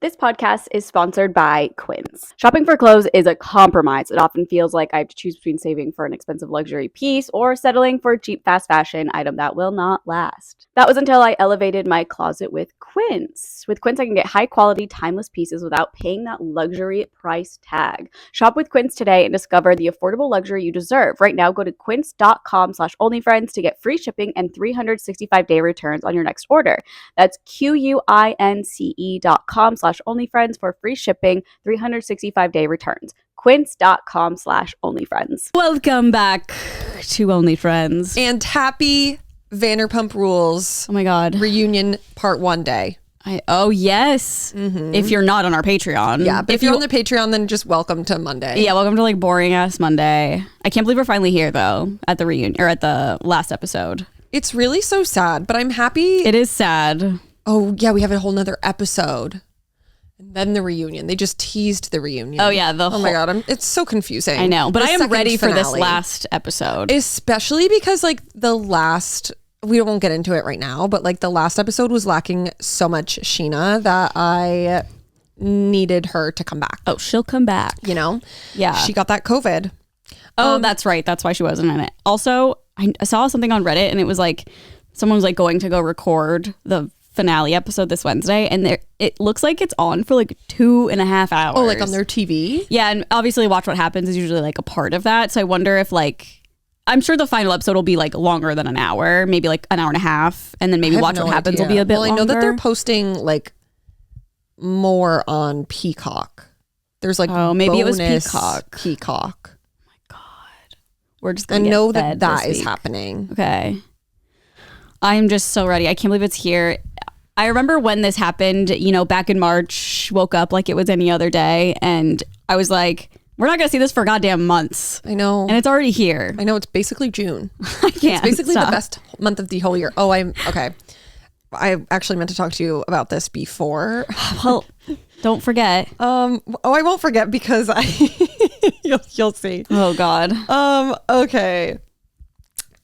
This podcast is sponsored by Quince. Shopping for clothes is a compromise. It often feels like I have to choose between saving for an expensive luxury piece or settling for a cheap fast fashion item that will not last. That was until I elevated my closet with Quince. With Quince, I can get high quality, timeless pieces without paying that luxury price tag. Shop with Quince today and discover the affordable luxury you deserve. Right now, go to quince.com/onlyfriends to get free shipping and 365-day returns on your next order. That's QUINCE.com/onlyfriends for free shipping, 365-day returns. Quince.com/onlyfriends. Welcome back to Only Friends. And happy Vanderpump Rules Oh my God. reunion part 1 day. Oh, yes. If you're not on our Patreon. Yeah, but if you're on the Patreon, then just welcome to Monday. Yeah, welcome to like boring ass Monday. I can't believe we're finally here though at the reunion or at the last episode. It's really so sad, but I'm happy. It is sad. Oh, yeah, we have a whole nother episode. And then the reunion. They just teased the reunion. Oh, yeah. Oh my God. It's so confusing. I know, but The I am second ready for this finale. last episode. Especially because like the last, we won't get into it right now, but like the last episode was lacking so much Sheena that I needed her to come back. Oh, she'll come back. You know? Yeah. She got that COVID. Oh, that's right. That's why she wasn't in it. Also, I saw something on Reddit and it was like, someone was like going to go record the finale episode this Wednesday and it looks like it's on for like 2.5 hours. Oh, like on their TV? Yeah, and obviously Watch What Happens is usually like a part of that. So I wonder if like, I'm sure the final episode will be like longer than an hour, maybe like an hour and a half. And then maybe Watch What Happens will be a bit longer. I know that they're posting like more on Peacock. There's like maybe it was bonus Peacock. Oh my God. We're just I gonna know get that fed is this week. happening. Okay. I'm just so ready. I can't believe it's here. I remember when this happened, you know, back in March, woke up like it was any other day. And I was like, we're not going to see this for goddamn months. I know. And it's already here. I know, it's basically June. I can't. It's basically stop. the best month of the whole year. Oh, okay. I actually meant to talk to you about this before. Well, don't forget. I won't forget because you'll see. Oh God. Okay.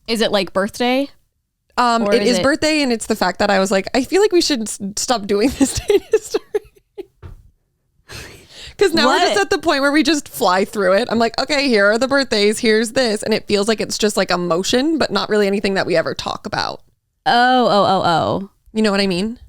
Is it like birthday? Or It is birthday, and it's the fact that I was like, I feel like we should stop doing this day in history. Because now we're just at the point where we just fly through it. I'm like, okay, here are the birthdays, here's this. And it feels like it's just like emotion, but not really anything that we ever talk about. Oh. You know what I mean?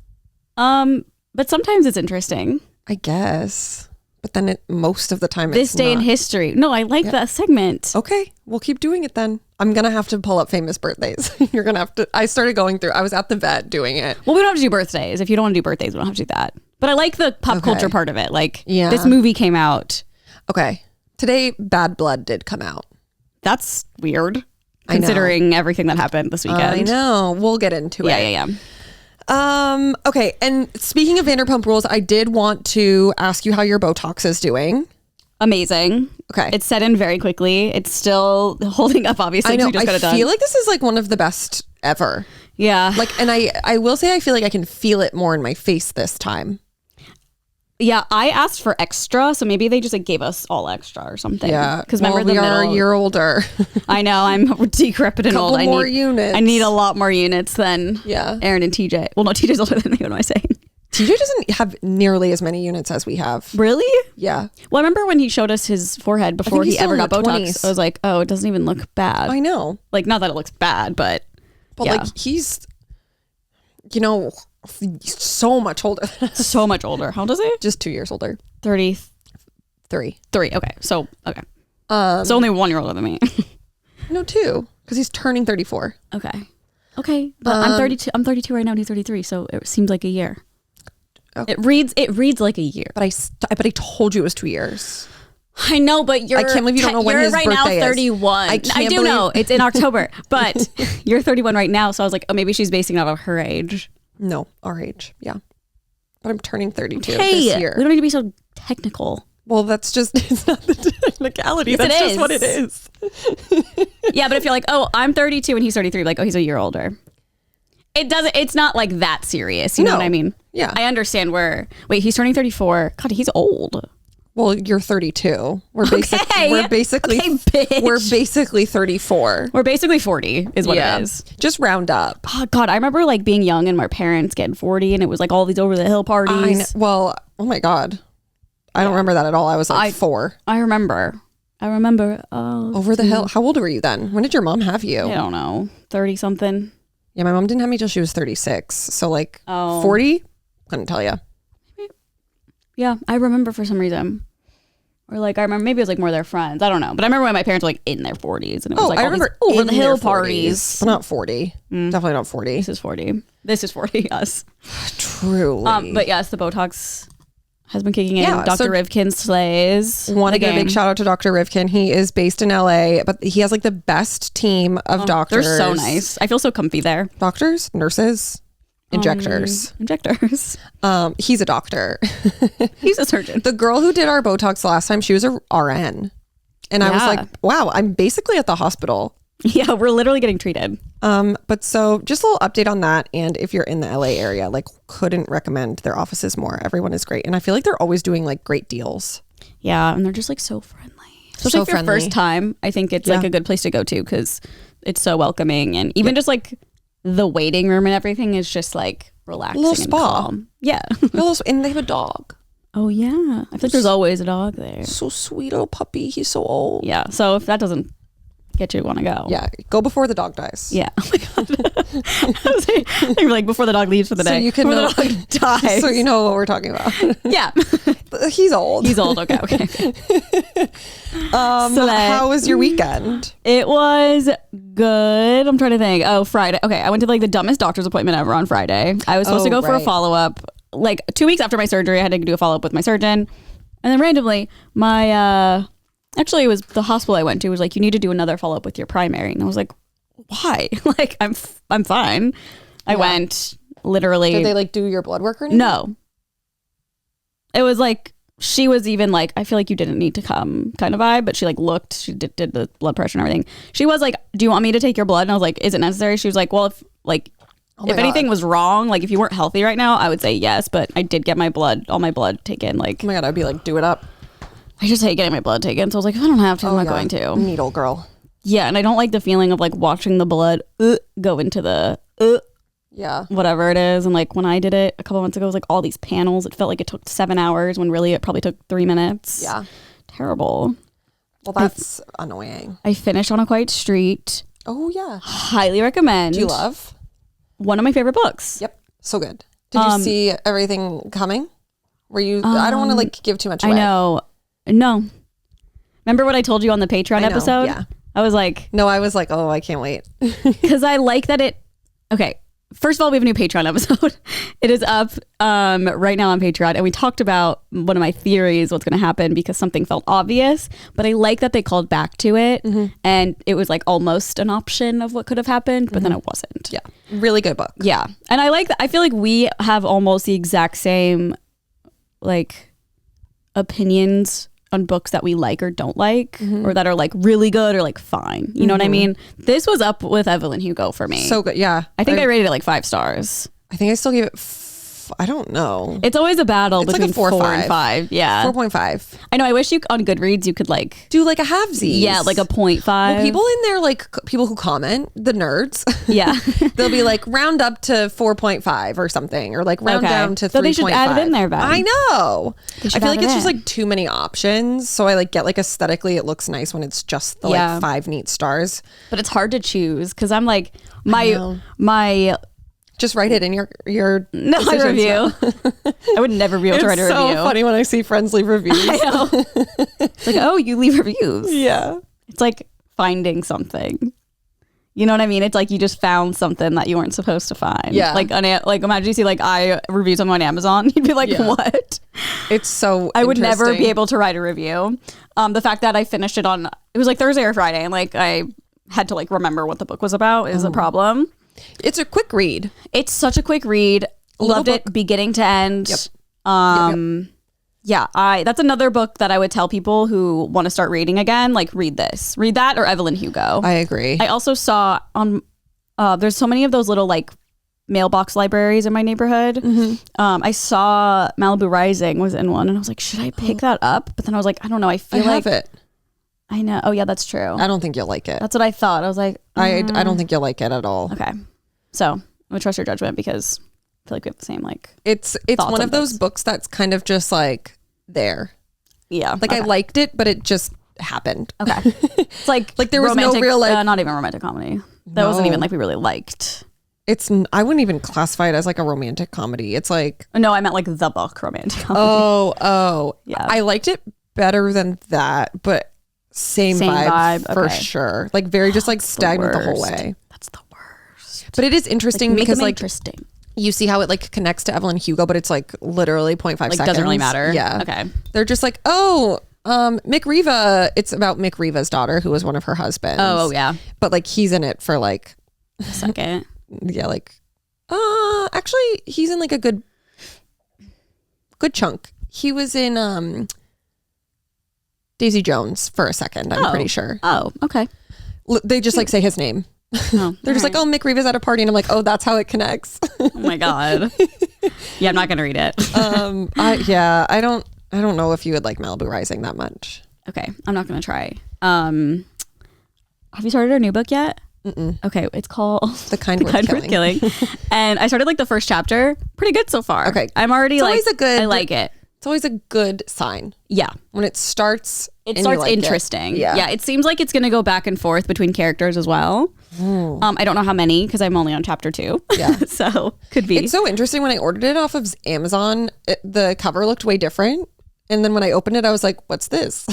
But sometimes it's interesting. I guess. But then most of the time This it's day in not. history. No, I like that segment. Okay, we'll keep doing it then. I'm going to have to pull up famous birthdays. You're going to have to. I started going through. I was at the vet doing it. Well, we don't have to do birthdays. If you don't want to do birthdays, we don't have to do that. But I like the pop culture part of it. Like, Yeah. this movie came out. Okay. Today, Bad Blood did come out. That's weird, I know. considering everything that happened this weekend. I know. We'll get into it. Yeah. Okay. And speaking of Vanderpump Rules, I did want to ask you how your Botox is doing. Amazing. Okay. It's set in very quickly. It's still holding up, obviously. I know. We just got it done. feel like this is like one of the best ever. Yeah. Like, and I will say I feel like I can feel it more in my face this time. Yeah, I asked for extra, so maybe they just like gave us all extra or something. Yeah. Because remember we the are middle. a year older. I know, I'm decrepit and Couple old. more units. I need a lot more units than Yeah. Aaron and TJ. Well, no, TJ's older than me. What am I saying? TJ doesn't have nearly as many units as we have. Really? Yeah. Well, I remember when he showed us his forehead before he's he still ever in got the Botox. 20s. I was like, oh, it doesn't even look bad. I know. Like, not that it looks bad, but yeah. Like he's, so much older. So much older. How old is he? Just 2 years older. 33. 3. Okay. So only 1 year older than me. No, 2. Because he's turning 34. Okay. But I'm 32. I'm 32 right now and he's 33. So it seems like a year. Okay. It reads like a year. But I told you it was 2 years. I know, but you're. I can't believe you don't know when you're his right birthday is. now 31. I can't I do believe- know it's in October, but you're 31 right now. So I was like, oh, maybe she's basing it off of her age. No, our age. Yeah. But I'm turning 32 Hey, this year. we don't need to be so technical. Well, it's not the technicality. Yes, That's it just is. what it is. Yeah, but if you're like, oh, I'm 32 and he's 33, like, oh, he's a year older. It's not like that serious. You know No. what I mean? Yeah. I understand wait, he's turning 34. God, he's old. Well, you're 32. We're basically bitch. we're basically 34. We're basically 40 is what it is. Just round up. Oh, God, I remember like being young and my parents getting 40 and it was like all these over the hill parties. Well, oh my God. I don't remember that at all. I was like 4. I remember. Over the hill. How old were you then? When did your mom have you? I don't know. 30 something. Yeah, my mom didn't have me till she was 36. So like 40? Couldn't tell you. Yeah, I remember for some reason. Or like I remember maybe it was like more their friends. I don't know. But I remember when my parents were like in their 40s and it was like I all remember these over the in hill their 40s, parties. but not 40. Definitely not 40. This is 40, yes. Truly. But yes, the Botox has been kicking in. Yeah, Dr. Rivkin slays. Want to give a big shout out to Dr. Rivkin. He is based in LA, but he has like the best team of doctors. They're so nice. I feel so comfy there. Doctors, nurses, injectors. He's a doctor. He's a surgeon. The girl who did our Botox last time, she was a RN. And I was like, wow, I'm basically at the hospital. Yeah, we're literally getting treated. But so just a little update on that. And if you're in the LA area, like couldn't recommend their offices more. Everyone is great. And I feel like they're always doing like great deals. Yeah. And they're just like so friendly. Especially if your first time, I think it's like a good place to go to because it's so welcoming. And even just like the waiting room and everything is just like relaxing. A little spa. Calm. Yeah. And they have a dog. Oh yeah. I feel like there's always a dog there. So sweet, little puppy. He's so old. Yeah. So if that doesn't get you to want to go. Yeah. Go before the dog dies. Yeah. Oh my God. They were like before the dog leaves for the day. So you can know, the dog dies. So you know what we're talking about. Yeah. He's old. He's old. Okay. How was your weekend? It was good. I'm trying to think. Oh, Friday. Okay. I went to like the dumbest doctor's appointment ever on Friday. I was supposed to go for a follow-up. Like 2 weeks after my surgery, I had to do a follow-up with my surgeon. And then randomly, actually, it was the hospital I went to was like, you need to do another follow-up with your primary. And I was like, why? Like, I'm fine. I went literally. Did they like do your blood work or anything? No. It was like, she was even like, I feel like you didn't need to come kind of vibe, but she like looked, she did the blood pressure and everything. She was like, do you want me to take your blood? And I was like, is it necessary? She was like, well, if anything was wrong, like if you weren't healthy right now, I would say yes, but I did get all my blood taken. Like, oh my God, I'd be like, do it up. I just hate getting my blood taken. So I was like, if I don't have to, I'm not going to. Needle girl. Yeah, and I don't like the feeling of like watching the blood go into the whatever it is. And like when I did it a couple months ago, it was like all these panels. It felt like it took 7 hours when really it probably took 3 minutes. Yeah. Terrible. Well, that's annoying. I finished On a Quiet Street. Oh, yeah. Highly recommend. Do you love? One of my favorite books. Yep. So good. Did you see everything coming? Were you, I don't want to like give too much away. I know. No. Remember what I told you on the Patreon episode? Yeah. I was like, oh, I can't wait. because I like that okay. First of all, we have a new Patreon episode. It is up right now on Patreon. And we talked about one of my theories, what's going to happen because something felt obvious. But I like that they called back to it. Mm-hmm. And it was like almost an option of what could have happened, but then it wasn't. Yeah. Really good book. Yeah. And I like that. I feel like we have almost the exact same like opinions on books that we like or don't like, or that are like really good or like fine. You know what I mean? This was up with Evelyn Hugo for me. So good. Yeah. I think I rated it like 5 stars. I think I still gave it I don't know. It's always a battle It's between like a 4 and 5. Yeah. 4.5. I know. I wish you on Goodreads you could like do like a halvesies. Yeah, like a 0.5. Well, people in there, like people who comment, the nerds. Yeah. They'll be like round up to 4.5 or something, or like round down to 3.5. So they should add it in there, Ben. I know. I feel like it's just in. like too many options. So I like get like aesthetically it looks nice when it's just the like 5 neat stars. But it's hard to choose because I'm like my just write it in your no review. I would never be able to write a review. It's so funny when I see friends leave reviews. I know. It's like, oh, you leave reviews. Yeah. It's like finding something. You know what I mean? It's like you just found something that you weren't supposed to find. Yeah. Like imagine you see like I review something on Amazon. You'd be like, what? It's so I would never be able to write a review. The fact that I finished it on, it was like Thursday or Friday, and like I had to like remember what the book was about is a problem. It's a quick read. It's such a quick read. Loved it beginning to end. Yep. Yeah, that's another book that I would tell people who want to start reading again, like read this. Read that or Evelyn Hugo. I agree. I also saw on there's so many of those little like mailbox libraries in my neighborhood. Mm-hmm. I saw Malibu Rising was in one, and I was like, should I pick that up? But then I was like, I don't know. I feel like have it. I know. Oh yeah, that's true. I don't think you'll like it. That's what I thought. I was like, I don't think you'll like it at all. Okay, so I'm gonna trust your judgment because I feel like we have the same like. It's one of those books that's kind of just like there. Yeah, like I liked it, but it just happened. Okay, it's like there was no real like not even romantic comedy. That wasn't even like we really liked. I wouldn't even classify it as like a romantic comedy. It's like no, I meant like the book romantic comedy. Oh yeah. I liked it better than that, but same vibe for sure. Like very just like stagnant the whole way. That's the worst. But it is interesting because like interesting. You see how it like connects to Evelyn Hugo, but it's like literally 0.5 seconds. Doesn't really matter. Yeah. Okay. They're just like, Mick Riva. It's about Mick Riva's daughter, who was one of her husbands. Oh yeah. But like he's in it for like a second. Yeah, like actually he's in like a good chunk. He was in Daisy Jones for a second, I'm pretty sure. Oh, okay. They just like say his name. Oh, they're just like, Mick Riva's at a party, and I'm like, that's how it connects. Oh my god. Yeah, I'm not gonna read it. I don't know if you would like Malibu Rising that much. Okay, I'm not gonna try. Have you started our new book yet? Mm-mm. Okay, it's called The Kind Worth Killing. And I started like the first chapter. Pretty good so far. Okay, I'm already I like it. It's always a good sign. Yeah, when it starts. It starts interesting. Yeah, it seems like it's going to go back and forth between characters as well. I don't know how many because I'm only on chapter 2. Yeah, so could be. It's so interesting. When I ordered it off of Amazon, the cover looked way different, and then when I opened it, I was like, "What's this?"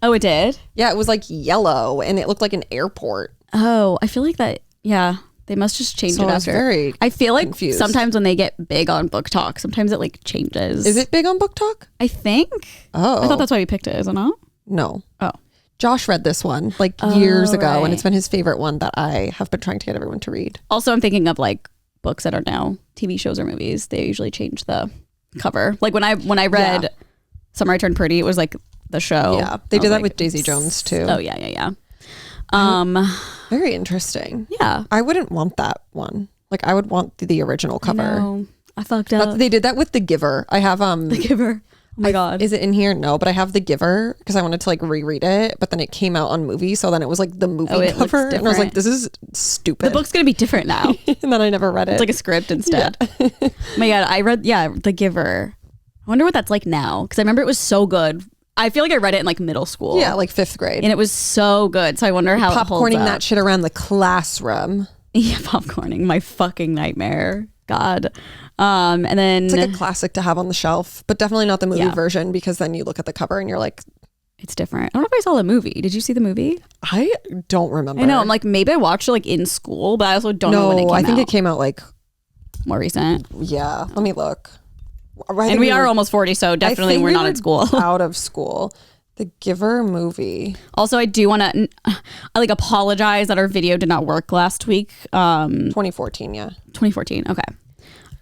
Oh, it did. Yeah, it was like yellow, and it looked like an airport. Oh, I feel like that. Yeah, they must just change it after. I feel like confused. Sometimes when they get big on Book Talk, sometimes it like changes. Is it big on Book Talk? I think. Oh, I thought that's why we picked it. Is it not? No. Oh. Josh read this one like years ago, and it's been his favorite one that I have been trying to get everyone to read. Also, I'm thinking of like books that are now TV shows or movies. They usually change the cover. Like when I read Summer I Turned Pretty, it was like the show. Yeah, they did that with Daisy Jones too. Oh yeah. Very interesting. Yeah. I wouldn't want that one. Like I would want the original cover. I fucked up. They did that with The Giver. I have The Giver. Oh my god. Is it in here? No, but I have The Giver because I wanted to like reread it, but then it came out on movie, so then it was like the movie cover, and I was like, this is stupid. The book's gonna be different now. And then I never read it. It's like a script instead. Oh my god, I read The Giver. I wonder what that's like now because I remember it was so good. I feel like I read it in like middle school. Yeah, like 5th grade. And it was so good. So I wonder how it holds popcorning up. that shit around the classroom. Yeah, popcorning. My fucking nightmare. God. And then it's like a classic to have on the shelf, but definitely not the movie version because then you look at the cover and you're like, it's different. I don't know if I saw the movie. Did you see the movie? I don't remember. I know. I'm like, maybe I watched it like in school, but I also don't know when it came out. I think it came out like more recent. Yeah. Let me look. And we are almost 40, so definitely we're not at school. Out of school. The Giver movie. Also, I do want to like apologize that our video did not work last week. 2014, yeah. 2014. Okay.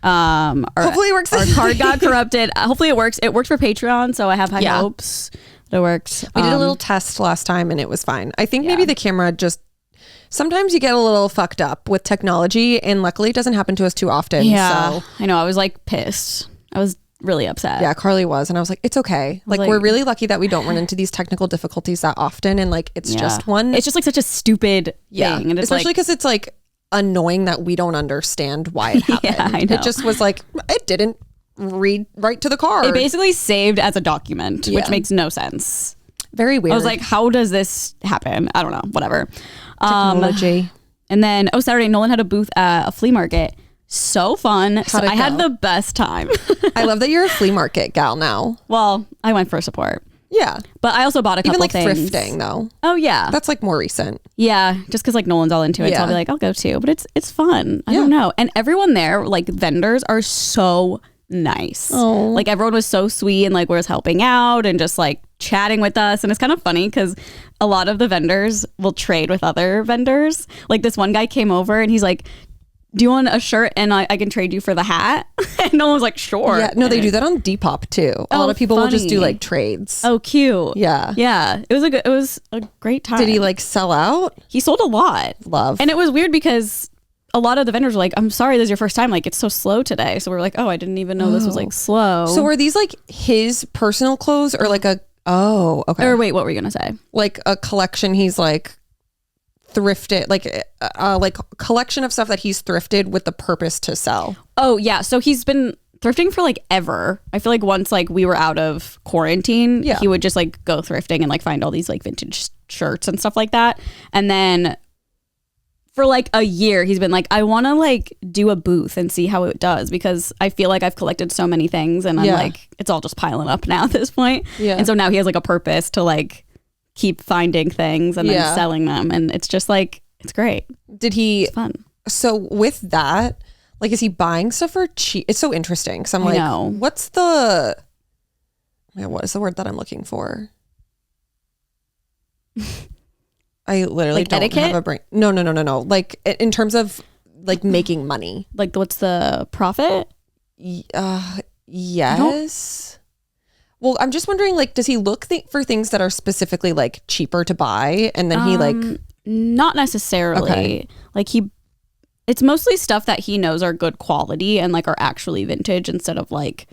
Hopefully it works. Our card got corrupted. Hopefully it works. It worked for Patreon, so I have high hopes that it works. We did a little test last time and it was fine. I think maybe the camera just sometimes you get a little fucked up with technology, and luckily it doesn't happen to us too often. Yeah, so. I know. I was like pissed. I was really upset. Yeah, Carly was, and I was like, it's okay. Like we're really lucky that we don't run into these technical difficulties that often, and like it's just one. It's just like such a stupid thing, and it's especially because it's like annoying that we don't understand why it happened. Yeah, I know. It just was like it didn't read right to the card. It basically saved as a document, which makes no sense. Very weird. I was like, how does this happen? I don't know. Whatever. Technology. And then Saturday, Nolan had a booth at a flea market. So fun. I had the best time. I love that you're a flea market gal now. Well, I went for support. Yeah. But I also bought a couple things. Even like thrifting though. Oh yeah. That's like more recent. Yeah. Just because like Nolan's all into it. So I'll be like, I'll go too. But it's fun. I don't know. And everyone there, like vendors are so nice. Oh. Like everyone was so sweet and like was helping out and just like chatting with us. And it's kind of funny because a lot of the vendors will trade with other vendors. Like this one guy came over and he's like, do you want a shirt and I can trade you for the hat? And no one was like, sure. Yeah, no, they do that on Depop too. A lot of people will just do like trades. Oh, cute. Yeah. Yeah. It was a great time. Did he like sell out? He sold a lot. Love. And it was weird because a lot of the vendors were like, I'm sorry, this is your first time. Like, it's so slow today. So we're like, oh, I didn't even know this was like slow. So are these like his personal clothes or like okay. Or wait, what were you going to say? Like a collection he's like thrifted, like collection of stuff that he's thrifted with the purpose to sell. Oh, yeah. So he's been thrifting for like ever. I feel like once like we were out of quarantine, he would just like go thrifting and like find all these like vintage shirts and stuff like that. And then for like a year, he's been like, I want to like do a booth and see how it does, because I feel like I've collected so many things and I'm like, it's all just piling up now at this point. Yeah. And so now he has like a purpose to like keep finding things and then selling them. And it's just like, it's great. It's fun. So with that, like, is he buying stuff for cheap? It's so interesting. Cause I'm like, what is the word that I'm looking for? I literally like don't etiquette? have a brain. No. Like in terms of like making money. Like what's the profit? Yes. Well, I'm just wondering, like, does he look for things that are specifically like cheaper to buy, and then he like not necessarily. Okay. Like it's mostly stuff that he knows are good quality and like are actually vintage, instead of like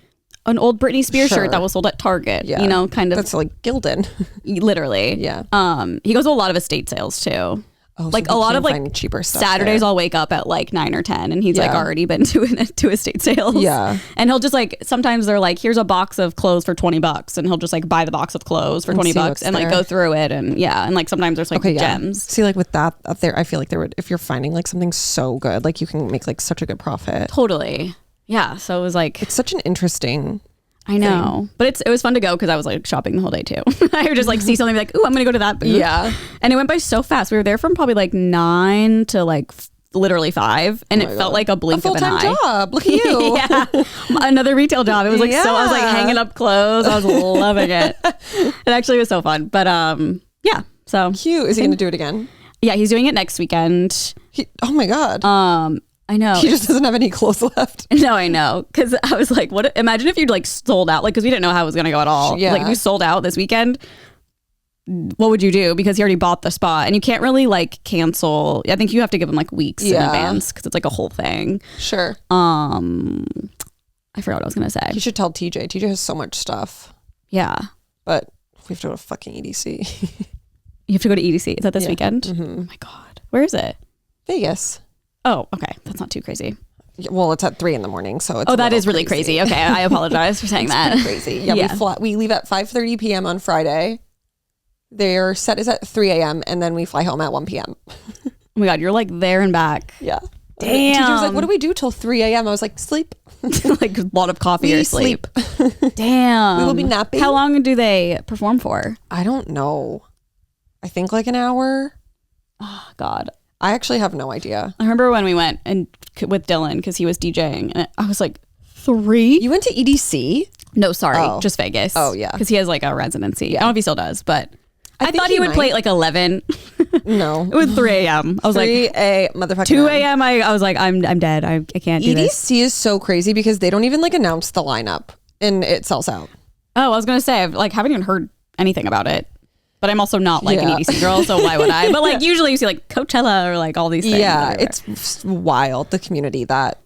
an old Britney Spears shirt that was sold at Target. You know, kind of. That's like Gildan. Literally. Yeah. He goes to a lot of estate sales too. Oh, like so a lot of like cheaper stuff Saturdays there. I'll wake up at like 9 or 10 and he's like already been to estate sales. Yeah. And he'll just like, sometimes they're like, here's a box of clothes for $20, and he'll just like buy the box of clothes for $20 and like go through it. And and like sometimes there's like gems. See, like with that up there, I feel like if you're finding like something so good, like you can make like such a good profit. Totally. Yeah. So it was like, it's such an interesting I know, but it was fun to go because I was like shopping the whole day too. I would just like see something, be like, ooh, I'm gonna go to that booth. Yeah. And it went by so fast. We were there from probably like 9 to like literally 5, and it felt like a blink of an eye. Full-time job. Look at you. Yeah, another retail job. It was like so. I was like hanging up clothes. I was loving it. It actually was so fun. But yeah. So cute. Is he gonna do it again? Yeah, he's doing it next weekend. Oh my god. I know. He just doesn't have any clothes left. No, I know. Because I was like, what? Imagine if you'd like sold out. Like, because we didn't know how it was going to go at all. Yeah. Like, if you sold out this weekend, what would you do? Because he already bought the spot, and you can't really like cancel. I think you have to give him like weeks in advance because it's like a whole thing. Sure. I forgot what I was going to say. You should tell TJ. TJ has so much stuff. Yeah. But we have to go to fucking EDC. You have to go to EDC. Is that this weekend? Mm-hmm. Oh my God. Where is it? Vegas. Oh, okay. That's not too crazy. Well, it's at 3 a.m, so it's that is really crazy. Okay, I apologize for saying that. Crazy. Yeah, we leave at 5:30 p.m. on Friday. Their set is at 3 a.m. and then we fly home at 1 p.m. Oh my God, you're like there and back. Yeah. Damn. Teacher was like, what do we do till 3 a.m? I was like, sleep. Like a lot of coffee or sleep. Damn. We will be napping. How long do they perform for? I don't know. I think like an hour. Oh God. I actually have no idea. I remember when we went and with Dylan because he was DJing, and I was like, 3? You went to EDC? No, sorry, just Vegas. Oh yeah, because he has like a residency. Yeah. I don't know if he still does, but I thought he would might play at like 11. No, it was 3 a.m. I was 3 like, motherfucking 2 a.m. I was like, I'm dead. I can't do this. EDC is so crazy because they don't even like announce the lineup and it sells out. Oh, I was gonna say I haven't even heard anything about it. But I'm also not like an EDC girl, so why would I? But like usually you see like Coachella or like all these things. Yeah, everywhere. it's wild, the community that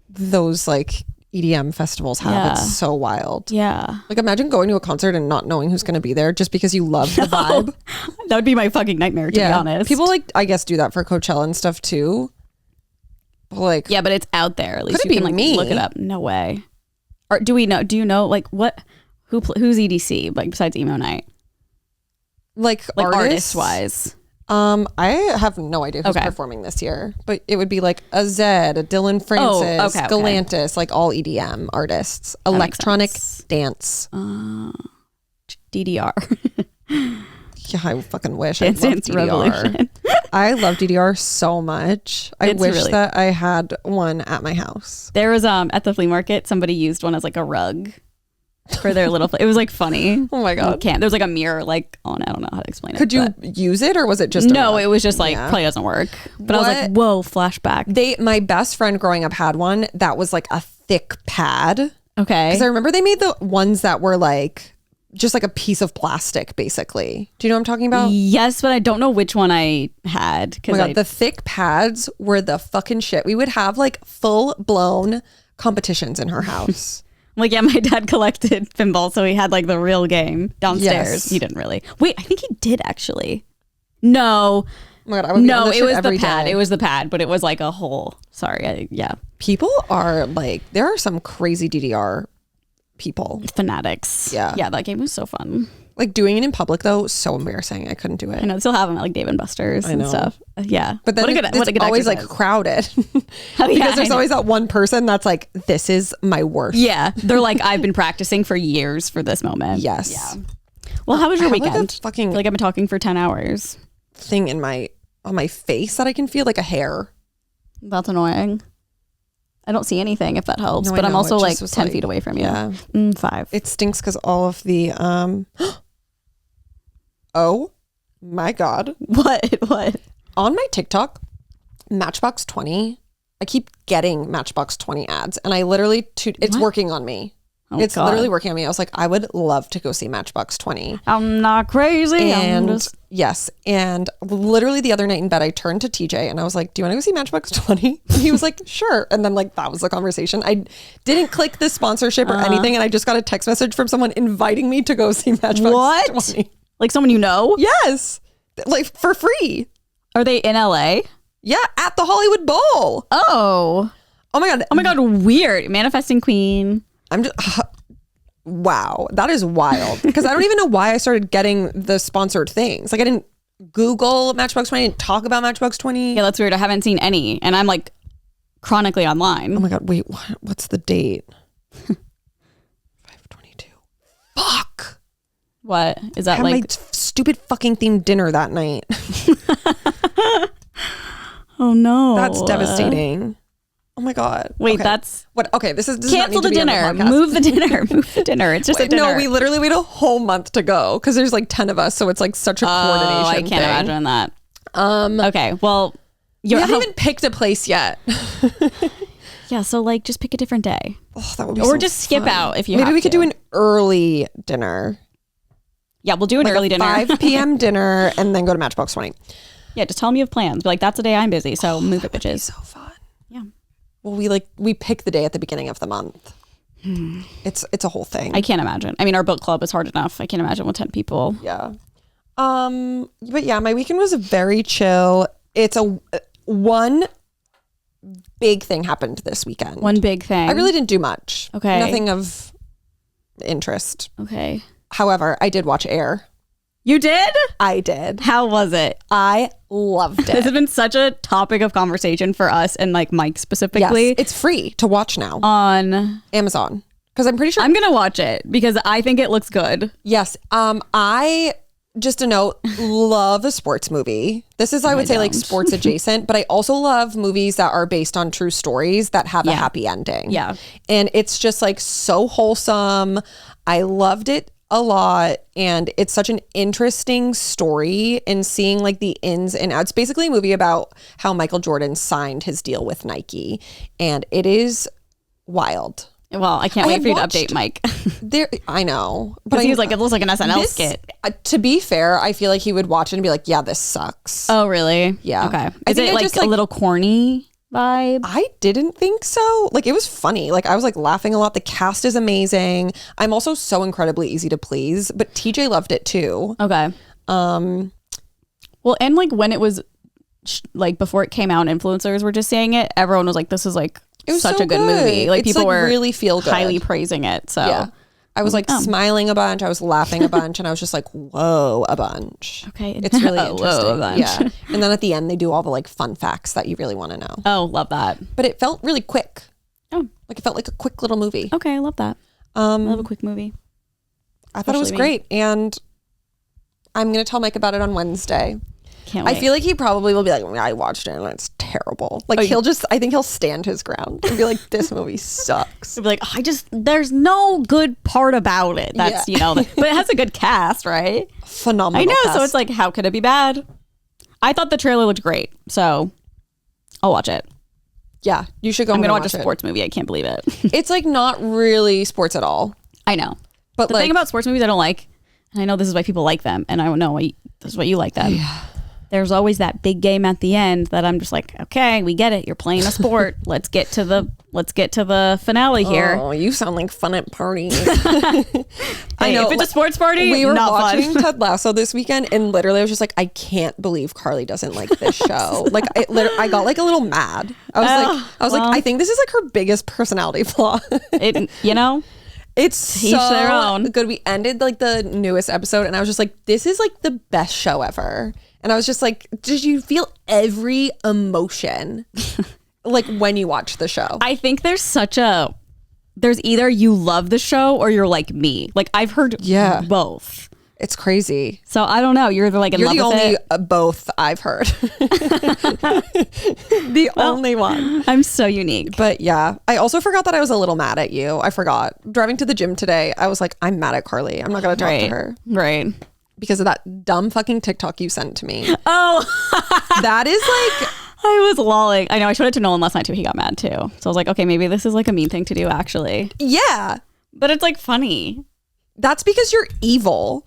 those like EDM festivals have. Yeah. It's so wild. Yeah. Like imagine going to a concert and not knowing who's going to be there just because you love the vibe. That would be my fucking nightmare, to be honest. People like, I guess, do that for Coachella and stuff too. But like, yeah, but it's out there. At least could you it can be like me? look it up. No way. Or do you know like what, who's EDC like besides Emo Night? Like artist wise. I have no idea who's performing this year, but it would be like a Zed, a Dylan Francis, Galantis, like all EDM artists, electronic dance. DDR. Yeah, I fucking wish. Dance I loved Dance Revolution. I love DDR so much. I wish that I had one at my house. There was at the flea market, somebody used one as like a rug for their little. It was like funny. Oh my God! There's like a mirror like on. I don't know how to explain it. Could you use it, or was it just no? It was just like probably doesn't work. But I was like, whoa, flashback. My best friend growing up had one that was like a thick pad. Okay. Because I remember they made the ones that were like just like a piece of plastic, basically. Do you know what I'm talking about? Yes, but I don't know which one I had. Oh my God, the thick pads were the fucking shit. We would have like full blown competitions in her house. Like, yeah, my dad collected pinball, so he had like the real game downstairs. Yes. He didn't really. Wait, I think he did actually. No. Oh my God, I would be on No, this it shit was the every pad. day. It was the pad, but it was like a whole. Sorry, yeah. People are like, there are some crazy DDR people. Fanatics. Yeah. Yeah, that game was so fun. Like doing it in public though, so embarrassing. I couldn't do it. I know, still have them at like Dave and Buster's and know. stuff. Yeah. But then it's always exercise. like crowded Oh, yeah, because there's I know. always that one person that's like, this is my worst. Yeah, they're like, I've been practicing for years for this moment. Yes. Yeah. Well, how was your I have, like, a weekend? fucking- I feel like I've been talking for 10 hours. Thing in on my face that I can feel, like a hair. That's annoying. I don't see anything if that helps, No, I but I'm know, also it like just was 10 like- feet away from you. Yeah. 5. It stinks because all of the oh my God. What? On my TikTok, Matchbox 20, I keep getting Matchbox 20 ads, and I literally it's What? working on me. Oh, It's God. literally working on me. I was like, I would love to go see Matchbox 20. I'm not crazy. And yes, and literally the other night in bed, I turned to TJ and I was like, do you want to go see Matchbox 20? And he was like, sure. And then like that was the conversation. I didn't click the sponsorship or anything, and I just got a text message from someone inviting me to go see Matchbox What? 20. Like someone you know? Yes, like for free. Are they in LA? Yeah, at the Hollywood Bowl. Oh. Oh my God. Oh my God, weird. Manifesting Queen. I'm just wow, that is wild. Because I don't even know why I started getting the sponsored things. Like I didn't Google Matchbox 20, I didn't talk about Matchbox 20. Yeah, that's weird. I haven't seen any. And I'm like chronically online. Oh my God, wait, what's the date? 5/22. Fuck. What? Is I that had like my stupid fucking themed dinner that night. Oh no. That's devastating. Oh my God. Wait, Okay. that's What? Okay, this does not cancel need to the be on dinner. podcast. Move the dinner. Move the dinner. It's just a Wait, dinner. no, we literally wait a whole month to go because there's like 10 of us, so it's like such a coordination. I can't thing. imagine that. Okay, well, We haven't even picked a place yet. yeah. So like, just pick a different day, Oh, that would be or so just skip fun. out if you. Maybe have we could to. do an early dinner, Yeah, we'll do an like early a dinner. 5 p.m. dinner, and then go to Matchbox 20. Yeah, just tell me you have plans. Be like, that's a day I'm busy, so move it, bitches. So fun. Yeah. Well, we pick the day at the beginning of the month. It's a whole thing. I can't imagine. I mean, our book club is hard enough. I can't imagine with 10 people. Yeah. But yeah, my weekend was very chill. It's one big thing happened this weekend. One big thing. I really didn't do much. Okay. Nothing of interest. Okay. However, I did watch Air. You did? I did. How was it? I loved This has it. been such a topic of conversation for us and like Mike Yes, specifically it's free to watch now. on. Amazon. Because I'm pretty sure. I'm gonna watch it because I think it looks good. Yes. I just a note, love a sports movie. This is, I would say, like don't. sports adjacent, but I also love movies that are based on true stories that have a happy ending. Yeah. And it's just like so wholesome. I loved it a lot. And it's such an interesting story and seeing like the ins and outs. Basically a movie about how Michael Jordan signed his deal with Nike. And it is wild. Well, I can't I wait had for you to watched- update Mike. There, I know. But he was like, it looks like an SNL this- skit. To be fair, I feel like he would watch it and be like, yeah, this sucks. Oh, really? Yeah. Okay. I Is think it I like just, a little corny vibe? I didn't think so. Like, it was funny. Like, I was like laughing a lot. The cast is amazing. I'm also so incredibly easy to please, but TJ loved it too. Okay. Well, and like when it was like before it came out, and influencers were just saying it. Everyone was like, "This is like It was such so a good movie." Like It's, people were really feel good. highly praising it. So Yeah. I was like oh. smiling a bunch. I was laughing a bunch, and I was just like, "Whoa, a bunch." okay, It's really Oh, whoa, interesting. a bunch. Yeah. And then at the end, they do all the like fun facts that you really want to know. Oh, love that. But it felt really quick. Oh, Like it felt like a quick little movie. okay, I love that. I love a quick movie. I thought it was Especially me. great, and I'm gonna tell Mike about it on Wednesday. Can't wait. I feel like he probably will be like, I watched it and it's terrible. Like I think he'll stand his ground and be like, this movie sucks. He'll be like, there's no good part about it. That's Yeah. but it has a good cast, right? Phenomenal. I know. So cast. it's like, how could it be bad? I thought the trailer looked great, so I'll watch it. yeah, you should go. I'm gonna and watch a it. sports movie. I can't believe it. It's like not really sports at all. I know. But The like, thing about sports movies I don't like, and I know this is why people like them, and I don't know why this is why you like them. yeah. There's always that big game at the end that I'm just like, okay, we get it. You're playing a sport. Let's get to the finale here. Oh, you sound like fun at parties. I know. If it's a sports party, we were not watching fun. Ted Lasso this weekend, and literally I was just like, I can't believe Carly doesn't like this show. Like, I got like a little mad. I was like, I think this is like her biggest personality flaw. It's Each so their own. good. We ended like the newest episode, and I was just like, this is like the best show ever. And I was just like, did you feel every emotion like when you watch the show? I think there's either you love the show or you're like me. Like I've heard both. It's crazy. So I don't know. You're either like in You're love the with only it. Both I've heard. The only one. I'm so unique. But yeah, I also forgot that I was a little mad at you. I forgot. Driving to the gym today, I was like, I'm mad at Carly. I'm not going to talk to her. Right. Because of that dumb fucking TikTok you sent to me. Oh. That is like... I was lolling. I know. I showed it to Nolan last night too. He got mad too. So I was like, okay, maybe this is like a mean thing to do actually. Yeah. But it's like funny. That's because you're evil.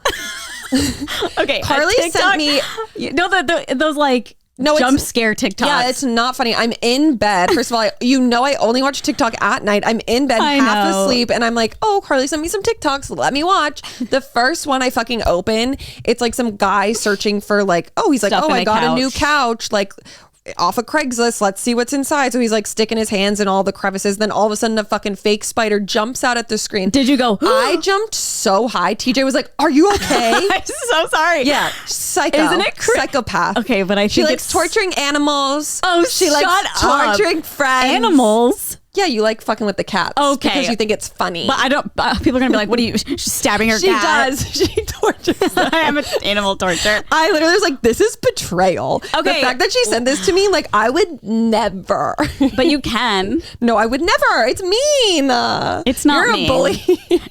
Okay. Carly sent me... those like... No, jump scare TikToks. Yeah, it's not funny. I'm in bed. First of all, I only watch TikTok at night. I'm in bed, half asleep, and I'm like, oh, Carly sent me some TikToks. Let me watch. The first one I fucking open, it's like some guy searching for like, oh, he's like, Stuff oh, in I a got a couch. new couch, like off of Craigslist. Let's see what's inside. So he's like sticking his hands in all the crevices. Then all of a sudden, a fucking fake spider jumps out at the screen. Did you go? I jumped so high. TJ was like, are you okay? I'm so sorry. Yeah, psycho. Isn't it psychopath? Okay, but I She think likes torturing animals. Oh, she likes shut up. torturing friends. Animals. Yeah, you like fucking with the cats. Okay. Because you think it's funny. But I don't. People are gonna be like, "What are you? She's stabbing her she cat." does. She tortures them. I am an animal torture. I literally was like, this is betrayal. Okay. The fact that she sent this to me, like, I would never. But you can. No, I would never. It's mean. It's not You're mean. a bully.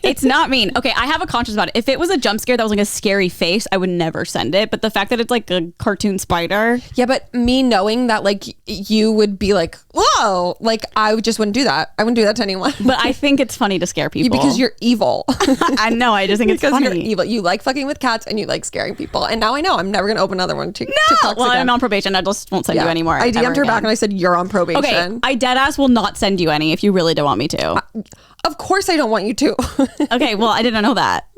It's not mean. Okay, I have a conscience about it. If it was a jump scare that was like a scary face, I would never send it. But the fact that it's like a cartoon spider. Yeah, but me knowing that, like, you would be like, whoa, like, I just wouldn't do that. I wouldn't do that to anyone. But I think it's funny to scare people. Because you're evil. I know. I just think it's Because funny. you're evil. You like fucking with cats and you like scaring people. And now I know I'm never going to open another one. TikToks Well, again. I'm on probation. I just won't send you anymore. I DM'd her back and I said, you're on probation. Okay, I dead ass will not send you any if you really don't want me to. Of course I don't want you to. Okay, well, I didn't know that.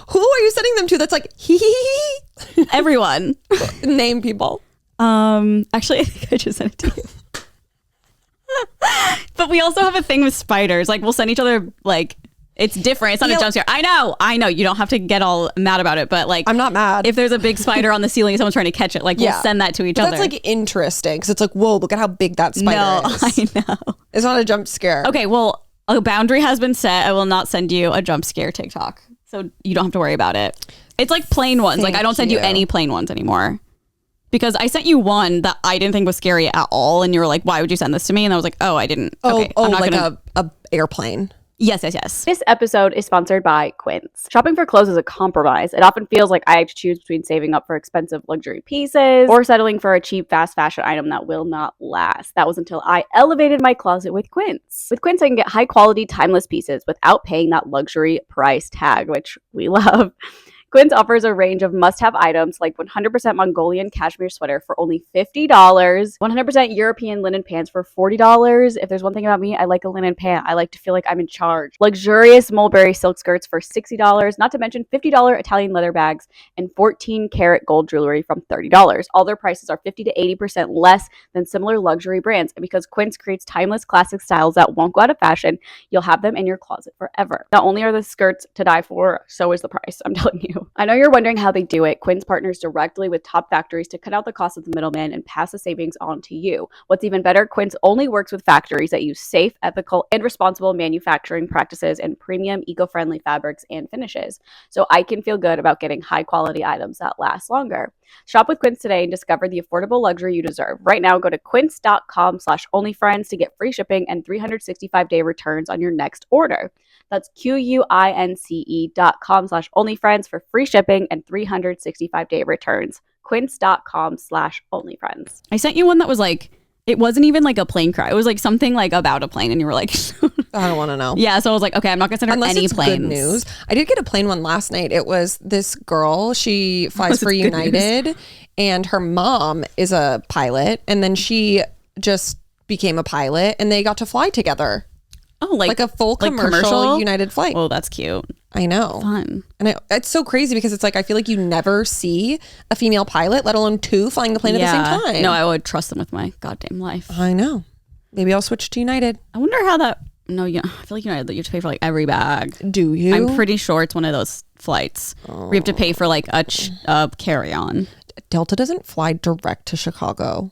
Who are you sending them to that's like, hee hee hee? Everyone. Name people. Actually, I think I just sent it to you. But we also have a thing with spiders. Like, we'll send each other, like, it's different. It's not a jump scare. I know. You don't have to get all mad about it. But, like, I'm not mad. If there's a big spider on the ceiling and someone's trying to catch it, like, we'll send that to each other. That's, like, interesting. Because it's like, whoa, look at how big that spider is. I know. It's not a jump scare. Okay, well, a boundary has been set. I will not send you a jump scare TikTok. So you don't have to worry about it. It's like plain ones. Like, I don't send you any plain ones anymore. Because I sent you one that I didn't think was scary at all. And you were like, why would you send this to me? And I was like, oh, I didn't. Okay, I'm not like gonna... a airplane. Yes. This episode is sponsored by Quince. Shopping for clothes is a compromise. It often feels like I have to choose between saving up for expensive luxury pieces or settling for a cheap fast fashion item that will not last. That was until I elevated my closet with Quince. With Quince, I can get high quality, timeless pieces without paying that luxury price tag, which we love. Quince offers a range of must-have items like 100% Mongolian cashmere sweater for only $50, 100% European linen pants for $40. If there's one thing about me, I like a linen pant. I like to feel like I'm in charge. Luxurious mulberry silk skirts for $60, not to mention $50 Italian leather bags and 14-karat gold jewelry from $30. All their prices are 50 to 80% less than similar luxury brands. And because Quince creates timeless classic styles that won't go out of fashion, you'll have them in your closet forever. Not only are the skirts to die for, so is the price, I'm telling you. I know you're wondering how they do it. Quince partners directly with top factories to cut out the cost of the middleman and pass the savings on to you. What's even better, Quince only works with factories that use safe, ethical, and responsible manufacturing practices and premium eco-friendly fabrics and finishes. So I can feel good about getting high-quality items that last longer. Shop with Quince today and discover the affordable luxury you deserve. Right now, go to quince.com/onlyfriends to get free shipping and 365-day returns on your next order. That's QUINCE.com/onlyfriends for free shipping and 365-day returns. Quince.com/onlyfriends. I sent you one that was like It wasn't even like a plane crash. It was like something like about a plane, and you were like, I don't want to know. yeah. So I was like, okay, I'm not gonna send her Unless any it's planes. good news. I did get a plane one last night. It was this girl. She flies for United, and her mom is a pilot, and then she just became a pilot, and they got to fly together. Oh, like a full commercial United flight. Oh, that's cute. I know. Fun. And it's so crazy because it's like I feel like you never see a female pilot, let alone two, flying the plane at the same time. No, I would trust them with my goddamn life. I know. Maybe I'll switch to United. I wonder how that. No, yeah, I feel like United, you have to pay for like every bag. Do you? I'm pretty sure it's one of those flights where you have to pay for like a carry-on. Delta doesn't fly direct to Chicago.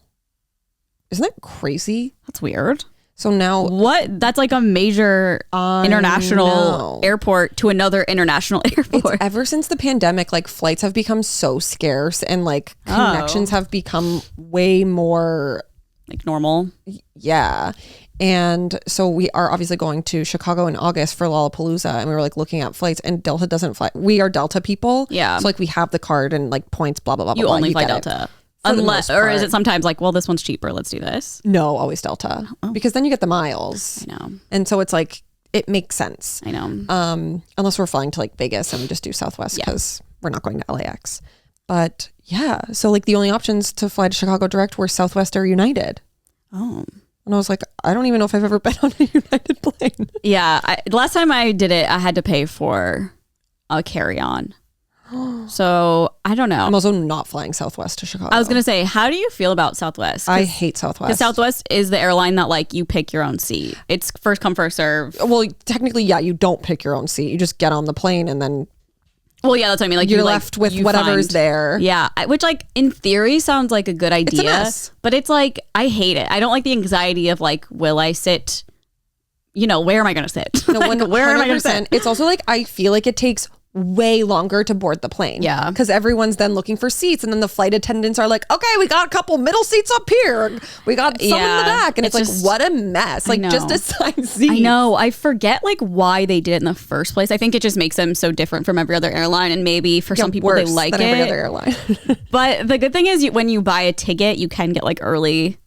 Isn't that crazy? That's weird. So now what? That's like a major international airport to another international airport. It's ever since the pandemic, like flights have become so scarce and like connections have become way more like normal. Yeah. And so we are obviously going to Chicago in August for Lollapalooza, and we were like looking at flights, and Delta doesn't fly. We are Delta people. Yeah. So like we have the card and like points, blah, blah, blah, You blah. only fly Delta. Unless, or is it sometimes like, well, this one's cheaper, let's do this? No, always Delta. Because then you get the miles. I know. And so it's like, it makes sense. I know. Unless we're flying to like Vegas and we just do Southwest because we're not going to LAX. But yeah, so like the only options to fly to Chicago direct were Southwest or United. Oh. And I was like, I don't even know if I've ever been on a United plane. Yeah. The last time I did it, I had to pay for a carry-on. So I don't know. I'm also not flying Southwest to Chicago. I was going to say, how do you feel about Southwest? I hate Southwest. Because Southwest is the airline that like you pick your own seat. It's first come, first serve. Well, technically, yeah, you don't pick your own seat. You just get on the plane and then well, yeah, that's what I mean. Like you're left with whatever's there. Yeah, which like in theory sounds like a good idea. It's a mess. But it's like, I hate it. I don't like the anxiety of like, will I sit, where am I going to sit? No, like, where am I going to sit? It's also like, I feel like it takes way longer to board the plane. Yeah. Because everyone's then looking for seats, and then the flight attendants are like, okay, we got a couple middle seats up here. We got some in the back. And it's like, what a mess. Like, just assign seats. I know. I forget like why they did it in the first place. I think it just makes them so different from every other airline. And maybe for some people they like than it. every other airline. But the good thing is when you buy a ticket, you can get like early.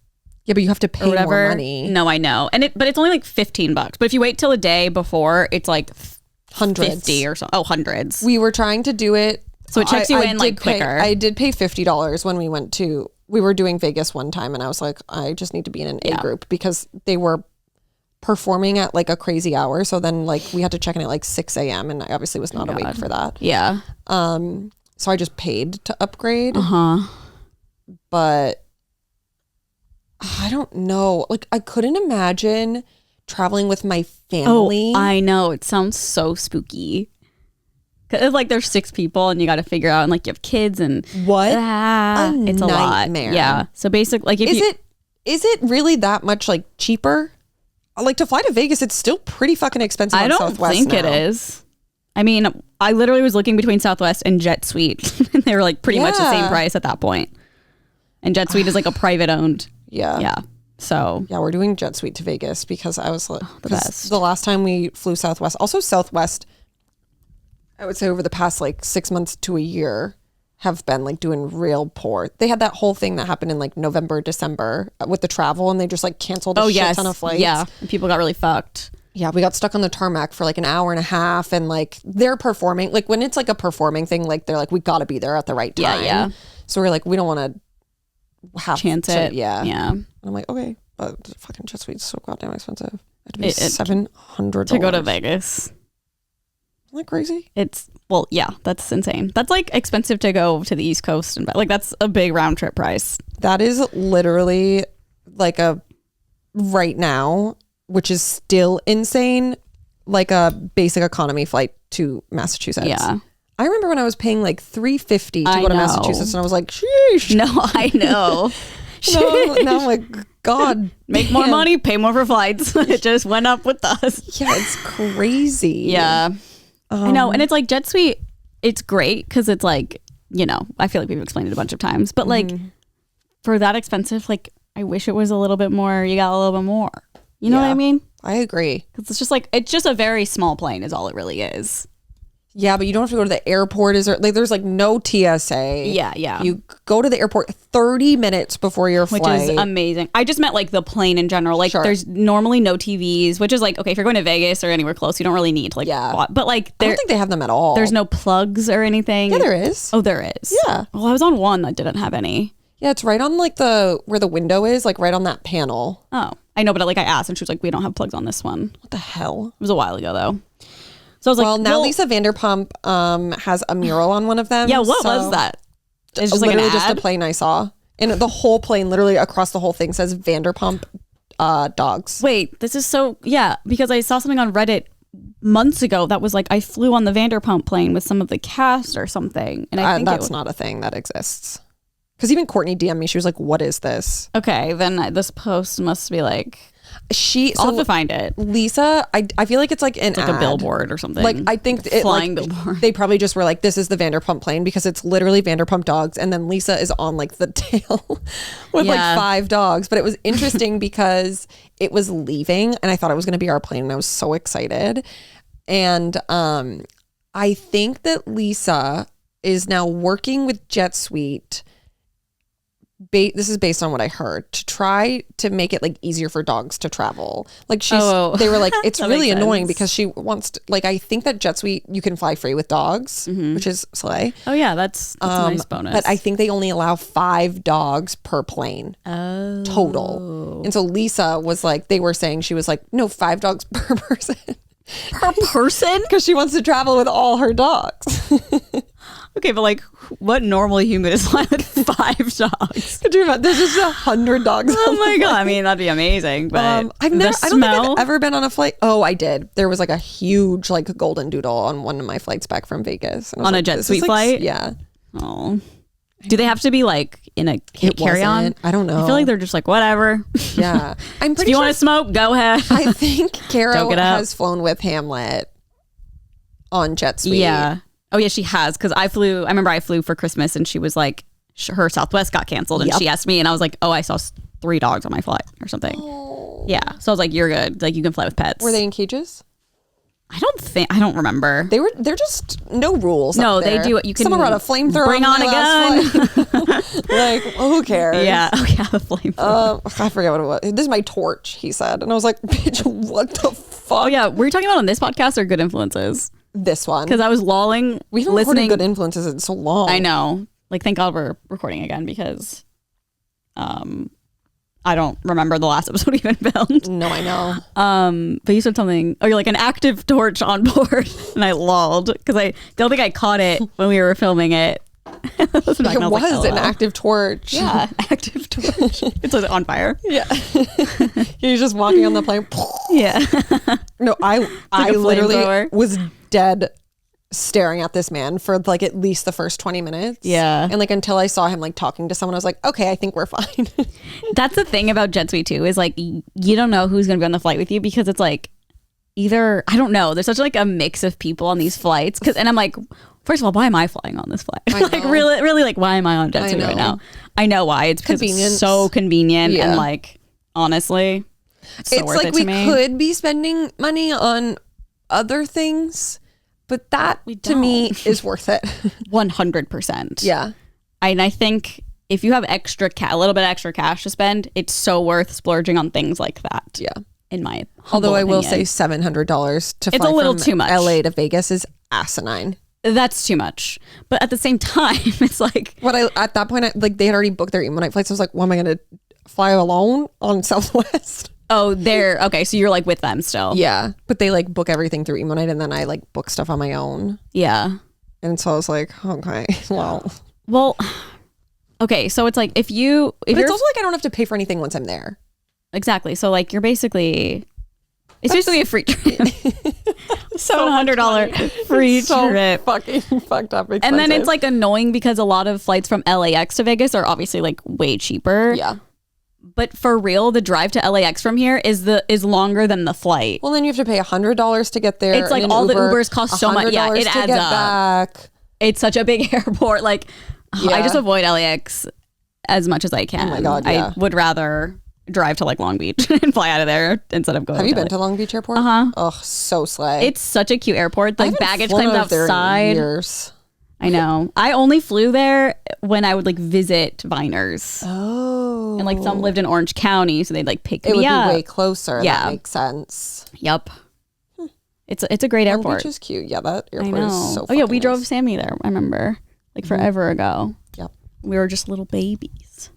Yeah, but you have to pay more money. No, I know. But it's only like $15. But if you wait till a day before, it's like hundreds. 50 or so. Oh, hundreds. We were trying to do it. So it checks you in like quicker. I did pay $50 when we were doing Vegas one time, and I was like, I just need to be in an A group because they were performing at like a crazy hour. So then like we had to check in at like 6 a.m. and I obviously was not awake for that. Yeah. So I just paid to upgrade. But I don't know. Like I couldn't imagine traveling with my family. Oh, I know. It sounds so spooky. Cause like there's 6 people and you got to figure out, and like you have kids and it's a nightmare. lot. Yeah. So basically, like is it really that much like cheaper? Like to fly to Vegas, it's still pretty fucking expensive. I don't Southwest think now. it is. I mean, I literally was looking between Southwest and Jet Suite, and they were like pretty much the same price at that point. And Jet Suite is like a private owned. Yeah. So yeah, we're doing Jet Suite to Vegas because I was like, the best. The last time we flew Southwest, also Southwest, I would say over the past like 6 months to a year, have been like doing real poor. They had that whole thing that happened in like November, December with the travel, and they just like canceled a shit ton of flights. Yeah, and people got really fucked. Yeah, we got stuck on the tarmac for like an hour and a half, and like they're performing. Like when it's like a performing thing, like they're like, we got to be there at the right time. Yeah. So we're like, we don't want to have chance to, it. Yeah. And I'm like, okay, but fucking Jet Suite's so goddamn expensive. It had to be $700 to go to Vegas. Isn't that crazy? That's insane. That's like expensive to go to the East Coast and like that's a big round trip price. That is literally like a right now, which is still insane, like a basic economy flight to Massachusetts. Yeah. I remember when I was paying like $350 to go to Massachusetts, and I was like, sheesh. No, I know. Now I'm like, God, make more money, pay more for flights. It just went up with us. Yeah, it's crazy. Yeah. I know. And it's like Jet Suite, it's great because it's like, I feel like we've explained it a bunch of times, but like for that expensive, like I wish it was a little bit more, you got a little bit more. You know what I mean? I agree. Because it's just a very small plane is all it really is. Yeah, but you don't have to go to the airport. There's like no TSA. Yeah. You go to the airport 30 minutes before your Which flight. is amazing. I just meant like the plane in general. Like Sure. there's normally no TVs, which is like, okay, if you're going to Vegas or anywhere close, you don't really need to like, but like I don't think they have them at all. there's no plugs or anything. Yeah, there is. Oh, there is. Yeah. Well, I was on one that didn't have any. Yeah, it's right on like where the window is, like right on that panel. Oh, I know, but like I asked and she was like, we don't have plugs on this one. What the hell? It was a while ago though. So I was like, well, now Lisa Vanderpump has a mural on one of them. Yeah, what was that? It's just literally like an just a ad? plane I saw. And the whole plane, literally across the whole thing, says Vanderpump dogs. Wait, this is so, yeah, because I saw something on Reddit months ago that was like, I flew on the Vanderpump plane with some of the cast or something. And I think that's not a thing that exists. Because even Courtney DM'd me. She was like, what is this? Okay, then this post must be like, I'll have to find it. Lisa, I feel like it's like an Like ad. a billboard or something. Like I think it, flying like, billboard. They probably just were like, this is the Vanderpump plane because it's literally Vanderpump dogs, and then Lisa is on like the tail with like 5 dogs. But it was interesting because it was leaving, and I thought it was going to be our plane, and I was so excited. And I think that Lisa is now working with Jet Suite. This is based on what I heard, to try to make it like easier for dogs to travel. Like they were like, it's really annoying because she wants to, like, I think that Jet Suite you can fly free with dogs, which is slay. Oh yeah, that's a nice bonus. But I think they only allow 5 dogs per plane total. And so Lisa was like, they were saying, she was like, no, 5 dogs per person. Per person? Because she wants to travel with all her dogs. Okay, but like, what normal human is flying with 5 dogs? Could you imagine? There's just 100 dogs. Oh my god! I mean, that'd be amazing. But I don't think I've ever been on a flight. Oh, I did. There was like a huge like golden doodle on one of my flights back from Vegas. And I was on like, a Jet this Suite is, like, flight. Yeah. Oh. Do they have to be like in a carry-on? wasn't. I don't know. I feel like they're just like whatever. Yeah. I'm If pretty you sure. want to smoke, go ahead. I think Caro Don't get up. has flown with Hamlet on Jet Suite. Yeah. Oh yeah, she has. Because I remember I flew for Christmas, and she was like, her Southwest got canceled, and she asked me, and I was like, oh, I saw 3 dogs on my flight or something. Oh. Yeah. So I was like, you're good. Like you can fly with pets. Were they in cages? I don't remember. They're just no rules. No, up they there. do it. You can Someone brought a flamethrower. bring on a gun. Like, who cares? Yeah. Oh yeah, the flamethrower. I forget what it was. This is my torch, he said. And I was like, bitch, what the fuck? Oh yeah, were you talking about on this podcast or Good Influences? This one. Because I was lolling, We haven't listening. recorded Good Influences in so long. I know. Like, thank God we're recording again because, I don't remember the last episode we even filmed. No, I know. But you said something. Oh, you're like an active torch on board, and I lolled because I don't think I caught it when we were filming it. It was like, an active torch. Yeah, active torch. It's like on fire. Yeah. You're just walking on the plane. Yeah. No, I a literally flamethrower. was dead staring at this man for like at least the first 20 minutes. Yeah. And like until I saw him like talking to someone, I was like, okay, I think we're fine. That's the thing about Jet Suite too, is like you don't know who's gonna be on the flight with you because it's like either I don't know. There's such like a mix of people on these flights. And I'm like, first of all, why am I flying on this flight? Like really, like why am I on Jet Suite right now? I know why. It's because it's so convenient and like honestly, so it's worth like it we to me. could be spending money on other things, but that to me is worth it. 100%. Yeah. And I think if you have a little bit extra cash to spend, it's so worth splurging on things like that. Yeah. In my Although I will opinion. say $700 to It's fly a little from too much. LA to Vegas is asinine. That's too much. But at the same time, it's like At that point, like they had already booked their Emonite flights. I was like, well, am I going to fly alone on Southwest? oh, they're okay. So you're like with them still. Yeah. But they like book everything through Emonite, and then I like book stuff on my own. Yeah. And so I was like, okay, well. Well, okay. So it's like if But you're it's also like I don't have to pay for anything once I'm there. exactly. So like you're basically it's basically a free trip. $700 free trip. Fucking fucked up expensive. And then it's like annoying because a lot of flights from LAX to Vegas are obviously like way cheaper. Yeah. But for real, the drive to LAX from here is longer than the flight. Well, then you have to pay $100 to get there. It's like and all the Uber, Ubers cost so much. Yeah, $100 it to adds get up. back. It's such a big airport. Like I just avoid LAX as much as I can. Oh my God, yeah. I would rather drive to like Long Beach and fly out of there instead of going. Have you been to Long Beach Airport? Uh-huh. Oh, so slay. It's such a cute airport. I The haven't baggage flown claims out of there in outside. years. I know. I only flew there when I would like visit Viners. Oh. And like some lived in Orange County, so they'd like pick It me would up. be way closer. Yeah. That makes sense. Yep. It's a great Long airport. Beach is cute. Yeah, that I airport know. is so Oh yeah, fucking we drove nice. Sammy there. I remember, like forever ago. Yep. We were just little babies.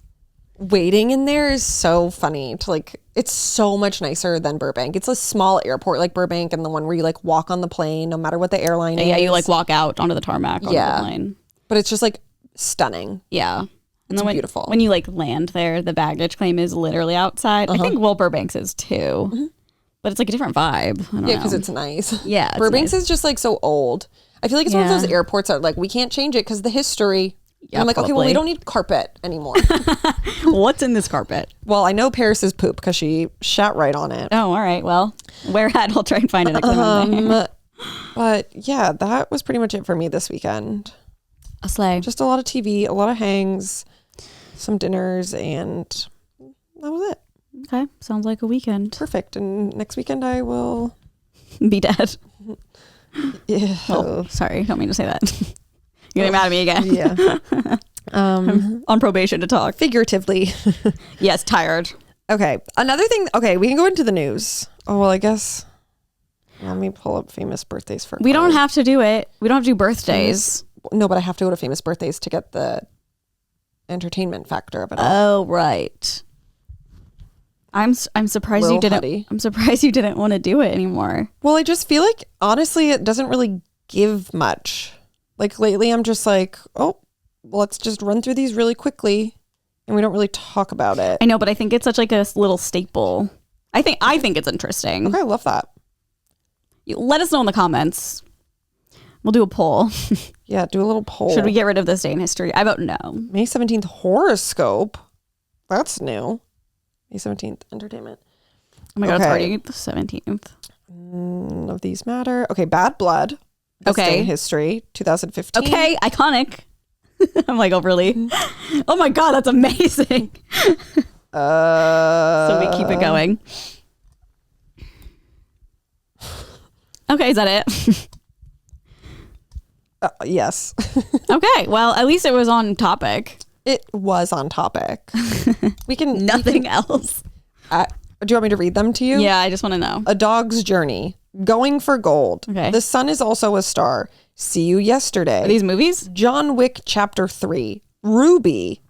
Waiting in there is so funny to like, it's so much nicer than Burbank. It's a small airport like Burbank and the one where you like walk on the plane no matter what the airline is. Yeah, you like walk out onto the tarmac on Yeah. the plane. But it's just like stunning. Yeah. And It's then beautiful. when you like land there, the baggage claim is literally outside. I think Burbank's is too. But it's like a different vibe. I don't Yeah, know. because it's nice. Yeah, it's Burbanks nice. is just like so old. I feel like it's one of Yeah. those airports that like we can't change it because the history. And Yeah, I'm like, okay, well, probably. we don't need carpet anymore. What's in this carpet? Well, I know Paris's poop because she shat right on it. Oh, all right. Well, where at? I'll try and find it next time I'm there. But yeah, that was pretty much it for me this weekend. A sleigh. Just a lot of TV, a lot of hangs, some dinners, and that was it. Okay. Sounds like a weekend. Perfect. And next weekend I will. Be dead. Yeah. Oh, sorry. Don't mean to say that. You're getting mad at me again. Yeah. On probation to talk. Figuratively. Yes, tired. Okay. Another thing. Okay, we can go into the news. Oh well, I guess. Let me pull up famous birthdays for. We don't Chloe. have to do it. We don't have to do birthdays. No, but I have to go to famous birthdays to get the entertainment factor of it all. Oh, right. I'm surprised Lil you didn't. Huddy. I'm surprised you didn't want to do it anymore. Well, I just feel like honestly, it doesn't really give much. Like lately, I'm just like, oh, let's just run through these really quickly, and we don't really talk about it. I know, but I think it's such like a little staple. I think it's interesting. Okay, I love that. Let us know in the comments. We'll do a poll. Yeah, do a little poll. Should we get rid of this day in history? I vote no. May 17th horoscope? That's new. May 17th entertainment. Oh my god, it's Okay. already the 17th. None of these matter. Okay, Bad Blood. Best Okay. day in history, 2015. Okay, iconic. I'm like overly. Oh my god, that's amazing. So we keep it going. Okay, is that it? Yes. Okay, well, at least it was on topic. It was on topic. We can Nothing else. do you want me to read them to you? Yeah, I just want to know. A Dog's Journey. Going for Gold. Okay. The Sun is also a Star. See You Yesterday. Are these movies? John Wick Chapter 3. Ruby.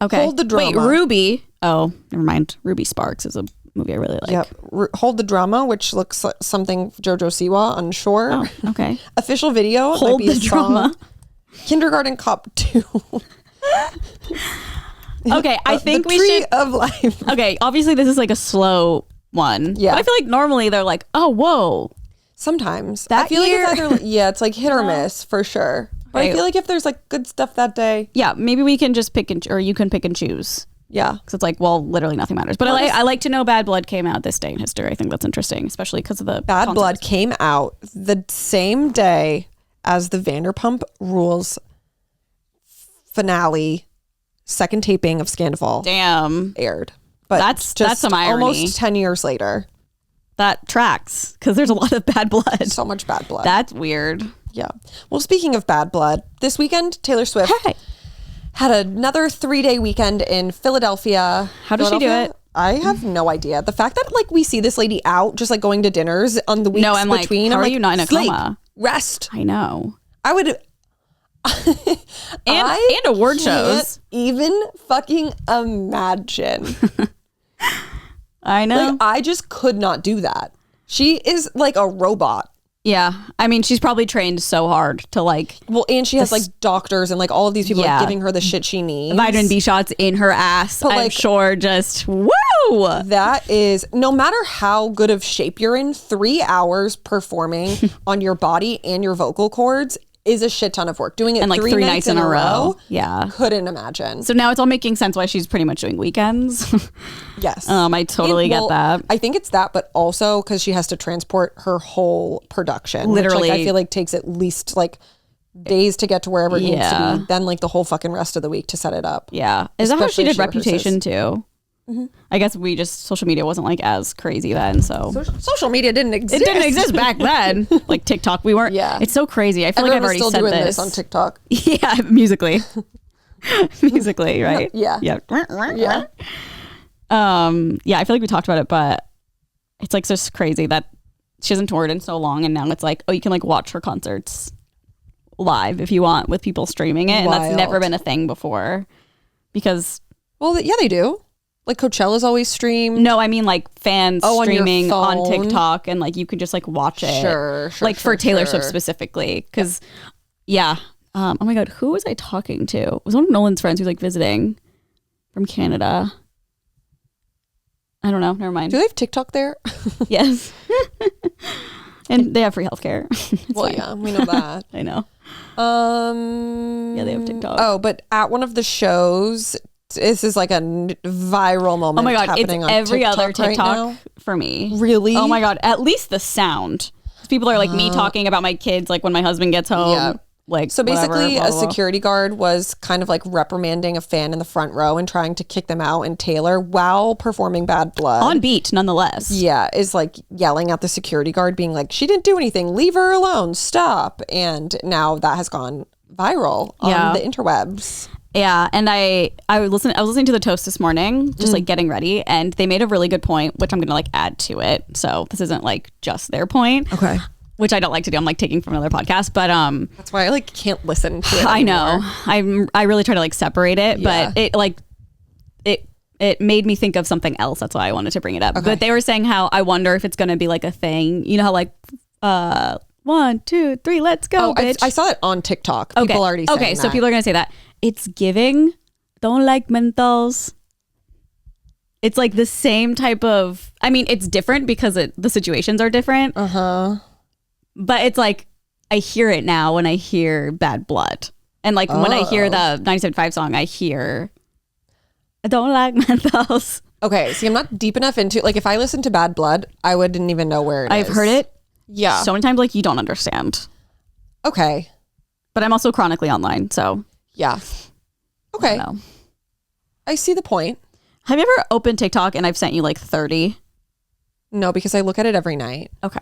Okay. Hold the Drama. Wait, Ruby. Oh, never mind. Ruby Sparks is a movie I really like. Yep. Hold the Drama, which looks like something Jojo Siwa on Shore. Oh, okay. Official video. It might Hold be a the Drama. song. Kindergarten Cop 2. Okay, I think the we Tree should. of Life. Okay, obviously this is like a slow one. Yeah. But I feel like normally they're like, oh, whoa. Sometimes. That I feel year- like it's either, yeah, it's like hit or miss for sure. But I Okay. feel like if there's like good stuff that day, Yeah, maybe we can just pick or you can pick and choose. yeah. Because it's like, well, literally nothing matters. But I like to know Bad Blood came out this day in history. I think that's interesting, especially because of the Bad concept. Blood came out the same day as the Vanderpump Rules finale, second taping of Scandival Damn, aired. But That's some irony. Almost 10 years later. that tracks because there's a lot of bad blood. So much bad blood. That's weird. Yeah. Well, speaking of bad blood, this weekend, Taylor Swift Hey, had another 3-day weekend in Philadelphia. How does she do Philadelphia? it? I have no idea. The fact that like we see this lady out just like going to dinners on the weeks No, I'm like, between. how I'm are like, you not in a sleep, coma? rest. I know. I would. And award can't shows. even fucking imagine. I know. Like I just could not do that. She is like a robot. Yeah, I mean, she's probably trained so hard to like Well, and she has like doctors and like all of these people Yeah. like giving her the shit she needs. vitamin B shots in her ass. But, I'm like- sure just woo. That is, no matter how good of shape you're in, 3 hours performing on your body and your vocal cords is a shit ton of work. Doing it And like three nights in a row. Yeah. Couldn't imagine. So now it's all making sense why she's pretty much doing weekends. Yes. I totally Well, get that. I think it's that, but also because she has to transport her whole production. Literally. Which, like, I feel like takes at least like days to get to wherever it needs to Yeah. be. Then like the whole fucking rest of the week to set it up. Yeah. Is that how she Especially if did she rehearses. Reputation too? I guess social media wasn't like as crazy then. So Social media didn't exist. it didn't exist back then. Like TikTok, we weren't. Yeah. It's so crazy. I feel like I've already still said doing this. on TikTok. Yeah, musically. Musically, right? Yeah. Yeah. Yeah. Yeah, I feel like we talked about it, but it's like just crazy that she hasn't toured in so long, and now it's like, oh, you can like watch her concerts live if you want with people streaming it. And that's Wild. never been a thing before because Well, yeah, they do. Like Coachella's always streamed. no, I mean like fans Oh, on your streaming on phone? TikTok, and like you can just like watch it. Sure, Like for Taylor Swift sure. specifically. Because yeah. Oh my God, who was I talking to? It was one of Nolan's friends who's like visiting from Canada. I don't know. Never mind. Do they have TikTok there? Yes. And they have free healthcare. Well, yeah, we know that. I know. Yeah, they have TikTok. Oh, but at one of the shows, this is like a viral moment. Oh my God, it's happening on every other TikTok right TikTok now. for me. Really? Oh my God, at least the sound. People are like me talking about my kids like when my husband gets home. Yeah. Like So basically, whatever, blah, a blah, blah. security guard was kind of like reprimanding a fan in the front row and trying to kick them out. And Taylor, while performing Bad Blood, On beat, nonetheless. yeah, is like yelling at the security guard, being like, "She didn't do anything. Leave her alone. Stop!" And now that has gone viral on Yeah. the interwebs. Yeah, and I was listening to the Toast this morning, just like getting ready, and they made a really good point, which I'm gonna like add to it. So this isn't like just their point. Okay. Which I don't like to do. I'm like taking from another podcast, but That's why I like can't listen to it I anymore. know. I really try to like separate it, Yeah. but it made me think of something else. That's why I wanted to bring it up. But they were saying how I wonder if it's going to be like a thing. You know how like 1, 2, 3, let's go, Oh, bitch. I saw it on TikTok. People already saying okay. So that. people are going to say that it's giving. Don't like menthols. It's like the same type of. I mean, it's different because the situations are different. But it's like I hear it now when I hear Bad Blood. And like when I hear the 97.5 song, I hear I don't like menthols. Okay, see, I'm not deep enough into like if I listened to Bad Blood, I wouldn't even know where it is. I've heard it Yeah. so many times like you don't understand. Okay. But I'm also chronically online, so Yeah. I Okay. don't know. I see the point. Have you ever opened TikTok and I've sent you like 30? No, because I look at it every night. Okay.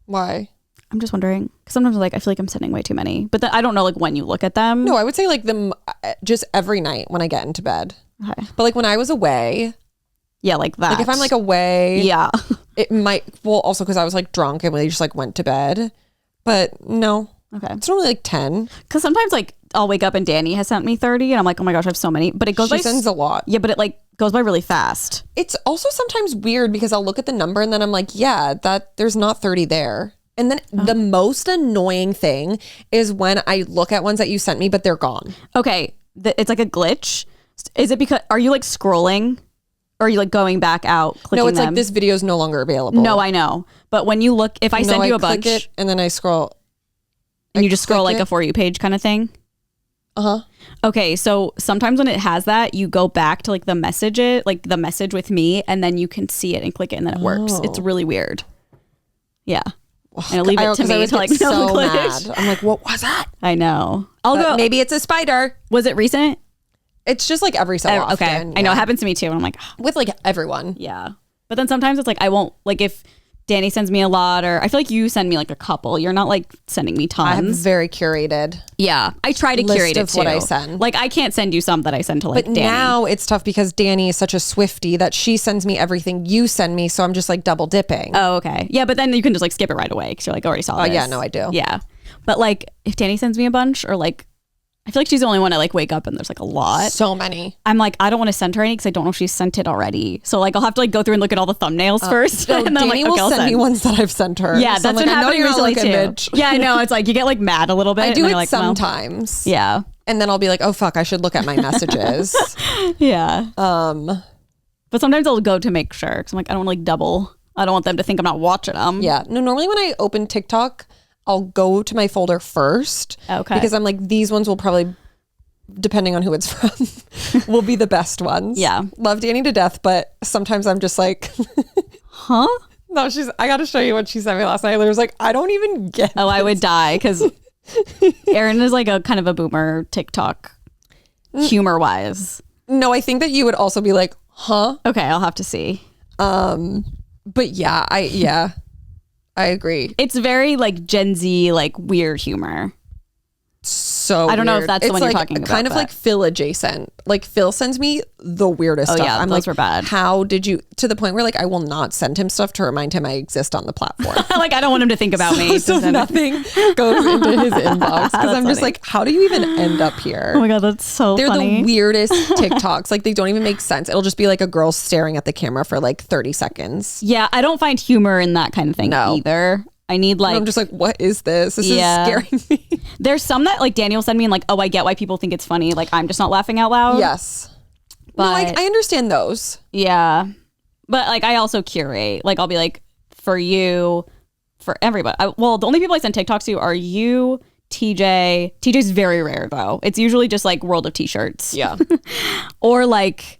Why? I'm just wondering. Because sometimes like I feel like I'm sending way too many. But then I don't know like when you look at them. No, I would say like them just every night when I get into bed. Okay. But like when I was away, Yeah, like that. like if I'm like away, yeah. it might, well, also because I was like drunk and we just like went to bed. But no, Okay. it's normally like 10. Because sometimes like I'll wake up and Danny has sent me 30 and I'm like, oh my gosh, I have so many. But it goes She by sends a lot. Yeah, but it like goes by really fast. It's also sometimes weird because I'll look at the number and then I'm like, yeah, that there's not 30 there. And then the most annoying thing is when I look at ones that you sent me, but they're gone. Okay, it's like a glitch. Is it because are you like scrolling, or are you like going back out clicking No, it's them? like this video is no longer available. No, I know. But when you look, if I send you a bunch click it and then I scroll. and you just scroll click like it. a For You page kind of thing. Uh-huh. Okay, so sometimes when it has that, you go back to like the message with me, and then you can see it and click it, and then it works. It's really weird. Yeah. And it'll leave it to me to like so glitch. mad. I'm like, what was that? I know. I'll go. Maybe it's a spider. Was it recent? It's just like every so often. Okay. I know it happens to me too. And I'm like, With like everyone. yeah. But then sometimes it's like, I won't, like if Danny sends me a lot, or I feel like you send me like a couple. You're not like sending me I have tons. very curated. Yeah. I try to list curate it of too. what I send. Like I can't send you some that I send to like But Danny. now it's tough because Danny is such a Swiftie that she sends me everything you send me. So I'm just like double dipping. Oh, okay. Yeah, but then you can just like skip it right away because you're like, already saw this. yeah, no, I do. Yeah. But like if Danny sends me a bunch, or like, I feel like she's the only one I like wake up and there's like a lot. So many. I'm like, I don't want to send her any because I don't know if she's sent it already. So like I'll have to like go through and look at all the thumbnails first. No, and then I'm Danny like, okay, will I'll send me ones that I've sent her. Yeah, So that's I'm like, been I know happening you're not recently looking, too. bitch. Yeah, I know. It's like you get like mad a little bit. I and do then it you're like, well, sometimes. yeah. And then I'll be like, oh fuck, I should look at my messages. Yeah. But sometimes I'll go to make sure because I'm like, I don't want to like double. I don't want them to think I'm not watching them. Yeah. No, normally when I open TikTok, I'll go to my folder first. Okay. Because I'm like, these ones will probably, depending on who it's from, will be the best ones. Yeah. Love Danny to death, but sometimes I'm just like, Huh? no, I got to show you what she sent me last night. I was like, I don't even get Oh, I would die because Erin is like a kind of a boomer TikTok humor wise. No, I think that you would also be like, huh? Okay, I'll have to see. But yeah, I agree. It's very like Gen Z, like weird humor. So I don't know if weird. that's the It's one like you're talking about. kind of like Phil adjacent. Like Phil sends me the weirdest stuff. Yeah, I'm those like, were bad. how did you, to the point where like I will not send him stuff to remind him I exist on the platform. Like I don't want him to think about me. So nothing goes into his inbox because I'm just funny. like, how do you even end up here? Oh my god, that's so They're funny. the weirdest TikToks. Like they don't even make sense. It'll just be like a girl staring at the camera for like 30 seconds. Yeah, I don't find humor in that kind of thing either. I need like And I'm just like, what is this? This is scaring me. There's some that like Daniel sent me and like, oh, I get why people think it's funny. Like I'm just not laughing out loud. Yes. But No, I understand those. yeah. But like I also curate. Like I'll be like, for you, for everybody. Well, the only people I send TikToks to are you, TJ. TJ's very rare though. It's usually just like World of T-shirts. Yeah. Or like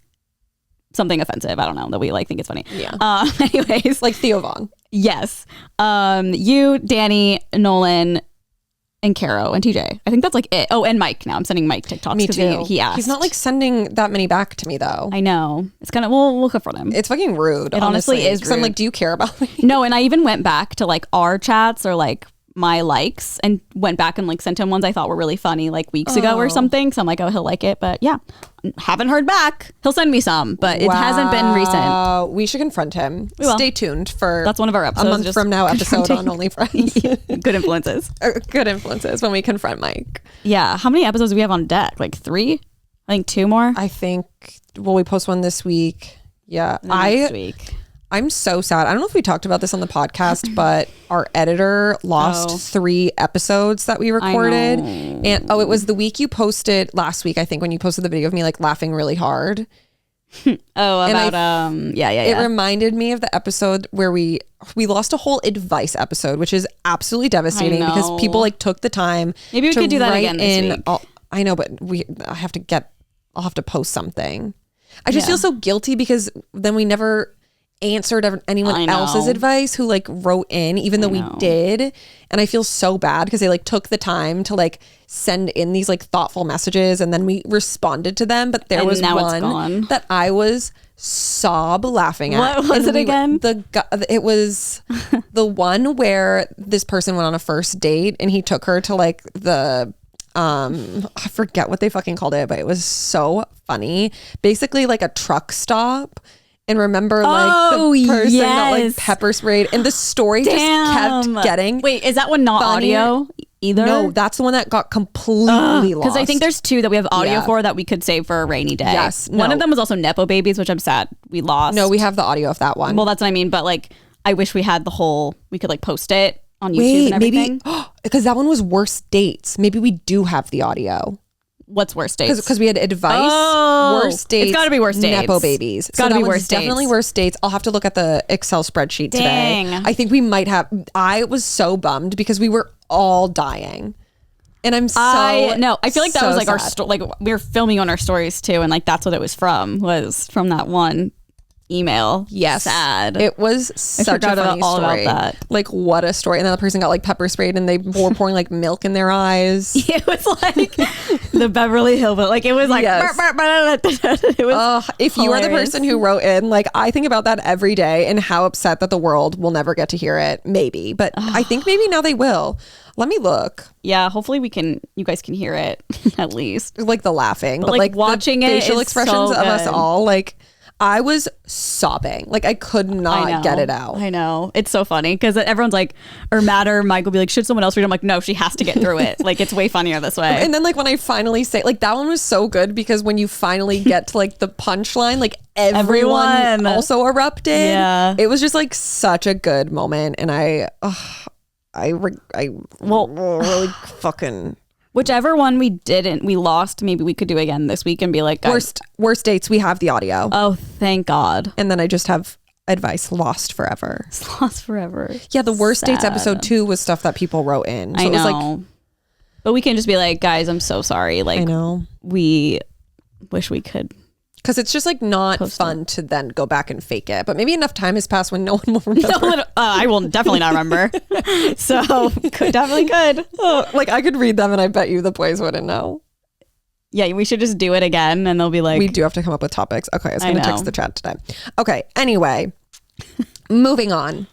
something offensive. I don't know that we like think it's funny. Yeah. Anyways, Like Theo Vaughn. yes. You, Danny, Nolan, and Caro and TJ. I think that's like it. Oh, and Mike. Now I'm sending Mike TikToks. Me 'cause too. He asked. He's not like sending that many back to me though. I know. It's kind of. We'll confront him. It's fucking rude. It honestly is 'Cause I'm rude. like, do you care about me? No, and I even went back to like our chats or like my likes and went back and like sent him ones I thought were really funny like weeks ago or something. So I'm like, oh, he'll like it. But yeah, haven't heard back. He'll send me some, but it hasn't been recent. We should confront him. will. Stay tuned for That's one of our episodes. a month just from now episode on confronting- OnlyFriends. Good influences. Good influences when we confront Mike. Yeah. How many episodes do we have on deck? Like 3? I think 2 more. I think, well, we post one this week. Yeah. Next week. I'm so sad. I don't know if we talked about this on the podcast, but our editor lost 3 episodes that we recorded. And it was the week you posted last week, I think, when you posted the video of me like laughing really hard. Oh, And about It reminded me of the episode where we lost a whole advice episode, which is absolutely devastating because know. people like took the time. Maybe we to could do that write again this in. week. I know, but I'll have to post something. I just feel so guilty because then we never answered anyone I know. else's advice who like wrote in, even though we did. And I feel so bad because they like took the time to like send in these like thoughtful messages and then we responded to them. But there And was now it's one gone. that I was sob laughing at. What was And it again? It was the one where this person went on a first date and he took her to like the I forget what they fucking called it, but it was so funny. Basically like a truck stop. And remember, like the person got like pepper sprayed, and the story just kept getting. Wait, is that one not funnier. audio either? No, that's the one that got completely lost. Because I think there's 2 that we have audio for that we could save for a rainy day. Yes, One no. of them was also Nepo Babies, which I'm sad we lost. No, we have the audio of that one. Well, that's what I mean. But like, I wish we had the whole. We could like post it on YouTube Wait, and everything. maybe because that one was worst dates. Maybe we do have the audio. What's worst dates? Because we had advice, worst dates. It's got to be worst dates. Nepo babies. It's got to that be one's worst dates. Definitely worst dates. I'll have to look at the Excel spreadsheet Dang. today. I think we might have. I was so bummed because we were all dying, and I'm so. I feel like that so was like our sad. like we were filming on our stories too, and like that's what it was from that one email. Yes, sad. It was such a forgot funny all about story. that. Like what a story! And then the person got like pepper sprayed, and they were pouring like milk in their eyes. It was like the Beverly Hill, but like it was like Yes. it was. If you are the hilarious. person who wrote in, like I think about that every day and how upset that the world will never get to hear it. Maybe, but I think maybe now they will. Let me look. Yeah, hopefully you guys can hear it at least. Like the laughing, but like, like watching the it facial is expressions so of us good. all. Like I was sobbing. Like I could I not know. get it out. I know. It's so funny because everyone's like, or Matt or Mike will be like, should someone else read it? I'm like, no, she has to get through it. Like, it's way funnier this way. And then like when I finally say, like that one was so good because when you finally get to like the punchline, like everyone also erupted. Yeah. It was just like such a good moment, and I really fucking Whichever one we lost, maybe we could do again this week and be like, guys, worst dates. We have the audio, oh, thank God. and then I just have advice lost forever. It's lost forever. Yeah, the worst dates Sad. episode 2 was stuff that people wrote in. So I it was like, know. But we can just be like, guys, I'm so sorry. Like, I know. we wish we could. Because it's just like not fun to then go back and fake it. But maybe enough time has passed when no one will remember. I will definitely not remember. So definitely could. Like I could read them and I bet you the boys wouldn't know. Yeah, we should just do it again and they'll be like... We do have to come up with topics. Okay, I was going to know. text the chat today. Okay, anyway, moving on.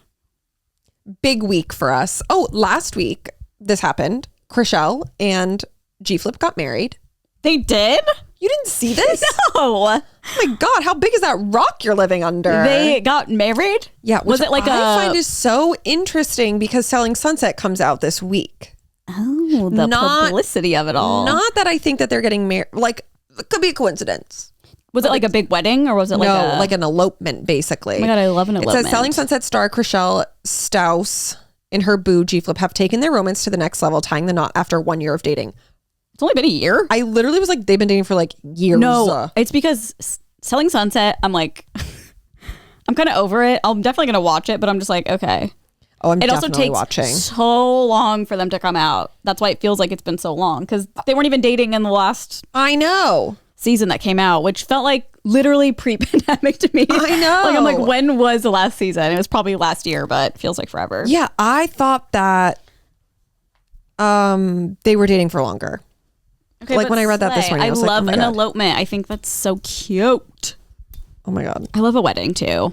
Big week for us. Oh, last week, this happened. Chriselle and G-Flip got married. They did? You didn't see this? No. Oh my God, how big is that rock you're living under? They got married? Yeah. Was it like I find is so interesting because Selling Sunset comes out this week. Oh, the publicity of it all. Not that I think that they're getting married. Like, it could be a coincidence. Was it like a big wedding or was it like an elopement, basically? Oh my God, I love an elopement. It says Selling Sunset star Chriselle Staus and her boo G-Flip have taken their romance to the next level, tying the knot after 1 year of dating. It's only been a year. I literally was like, they've been dating for like years. No, it's because Selling Sunset, I'm like, I'm kind of over it. I'm definitely going to watch it, but I'm just like, okay. Oh, I'm it also definitely takes watching. so long for them to come out. That's why it feels like it's been so long because they weren't even dating in the last I know. season that came out, which felt like literally pre-pandemic to me. I know. Like I'm like, when was the last season? It was probably last year, but it feels like forever. Yeah, I thought that they were dating for longer. Okay, like when I read that this morning, I was love like, oh my an God. elopement. I think that's so cute. Oh my God. I love a wedding too,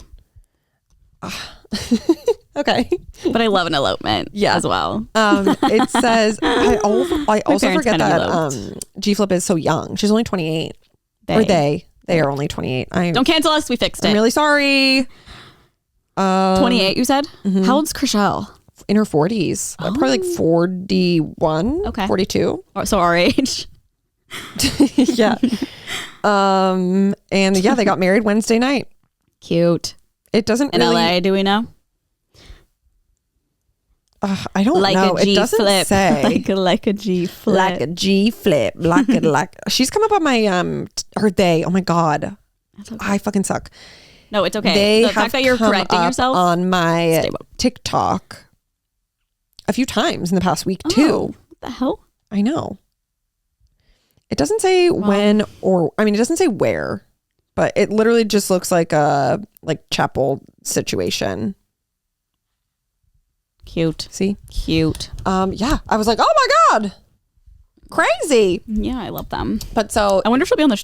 Okay. but I love an elopement as well. It says I also parents forget kind of that eloped. G-Flip is so young. She's only 28. Or they are only 28. Don't cancel us. We fixed it. I'm really sorry. 28, you said? Mm-hmm. How old's Chriselle? In her 40s. Probably like 41. Okay. 42. So our age. Yeah. And yeah, they got married Wednesday night. Cute. It doesn't In really... LA, do we know? I don't Like know. a G It doesn't flip. say. like a G flip. Like a G flip. Like she's come up on my her they. Oh my God. Okay. I fucking suck. No, it's okay. They The have fact that you're come correcting up yourself on my Stay woke. TikTok a few times in the past week Oh, too. what the hell? I know. It doesn't say when or it doesn't say where, but it literally just looks like a chapel situation. Cute. See? Cute. Yeah. I was like, oh my God. Crazy. Yeah, I love them. But so I wonder if she'll be on the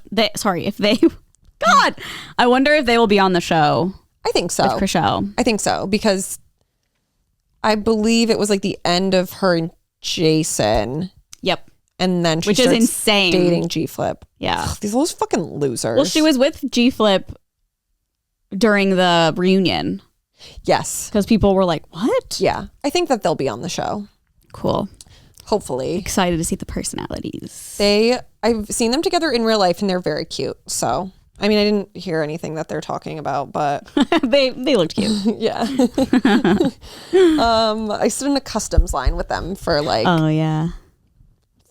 if they God. I wonder if they will be on the show I think so. with Chriselle. I think so because I believe it was like the end of her and Jason. Yep. And then she Which is starts insane. dating G-Flip. Yeah. Ugh, these those fucking losers. Well, she was with G-Flip during the reunion Yes. because people were like, what? Yeah. I think that they'll be on the show. Cool. Hopefully. Excited to see the personalities. I've seen them together in real life and they're very cute. So, I didn't hear anything that they're talking about, but they looked cute. yeah. I stood in a customs line with them for like Oh, yeah.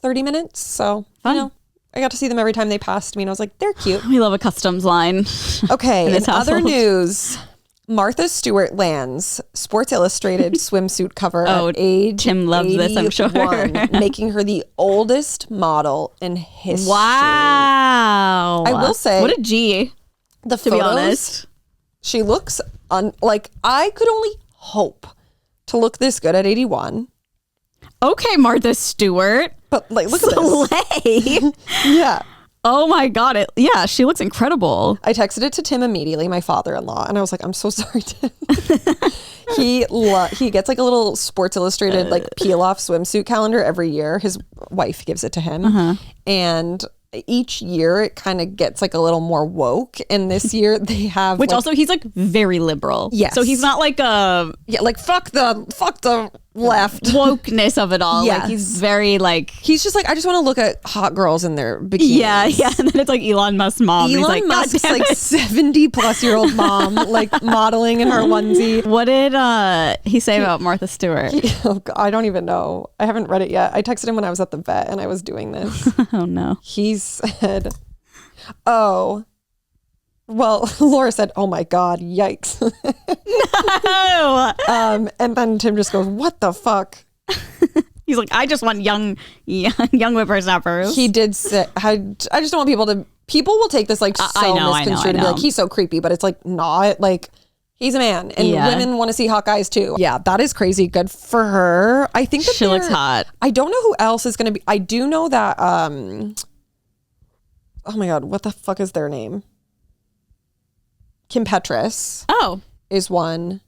30 minutes. So, Fun. I got to see them every time they passed me and I was like, they're cute. We love a customs line. Okay. In In this other household. news, Martha Stewart lands Sports Illustrated swimsuit cover Oh, at age Tim loves this, I'm sure. 81, making her the oldest model in history. Wow. I will say, what a G, the to photos, be honest. she looks like I could only hope to look this good at 81. Okay, Martha Stewart. But like, look at this. Slay. Yeah. Oh my God. Yeah, she looks incredible. I texted it to Tim immediately, my father-in-law, and I was like, I'm so sorry, Tim. He gets like a little Sports Illustrated like peel-off swimsuit calendar every year. His wife gives it to him. And each year it kind of gets like a little more woke. And this year they have Which also, he's like very liberal. Yes. So he's not like a yeah, like fuck the left. wokeness of it all. Yes. Like he's very like, He's just like, I just want to look at hot girls in their bikinis. yeah. And then it's like Elon Musk's mom. He's like, Elon God Musk's damn like it. 70-plus-year-old mom, like modeling in her onesie. What did he say about Martha Stewart? Oh God, I don't even know. I haven't read it yet. I texted him when I was at the vet and I was doing this. Oh no. He said, oh, well, Laura said, oh my God, yikes. No. And then Tim just goes, what the fuck? He's like, I just want young whippersnappers. He did say, I just don't want people will take this like so I know, misconstrued and be I like, know. he's so creepy, but it's like not like he's a man and Yeah. women want to see hot guys too. Yeah, that is crazy. Good for her. I think that She looks hot. I don't know who else is going to be. I do know that oh my God, what the fuck is their name? Kim Petras Oh. is one.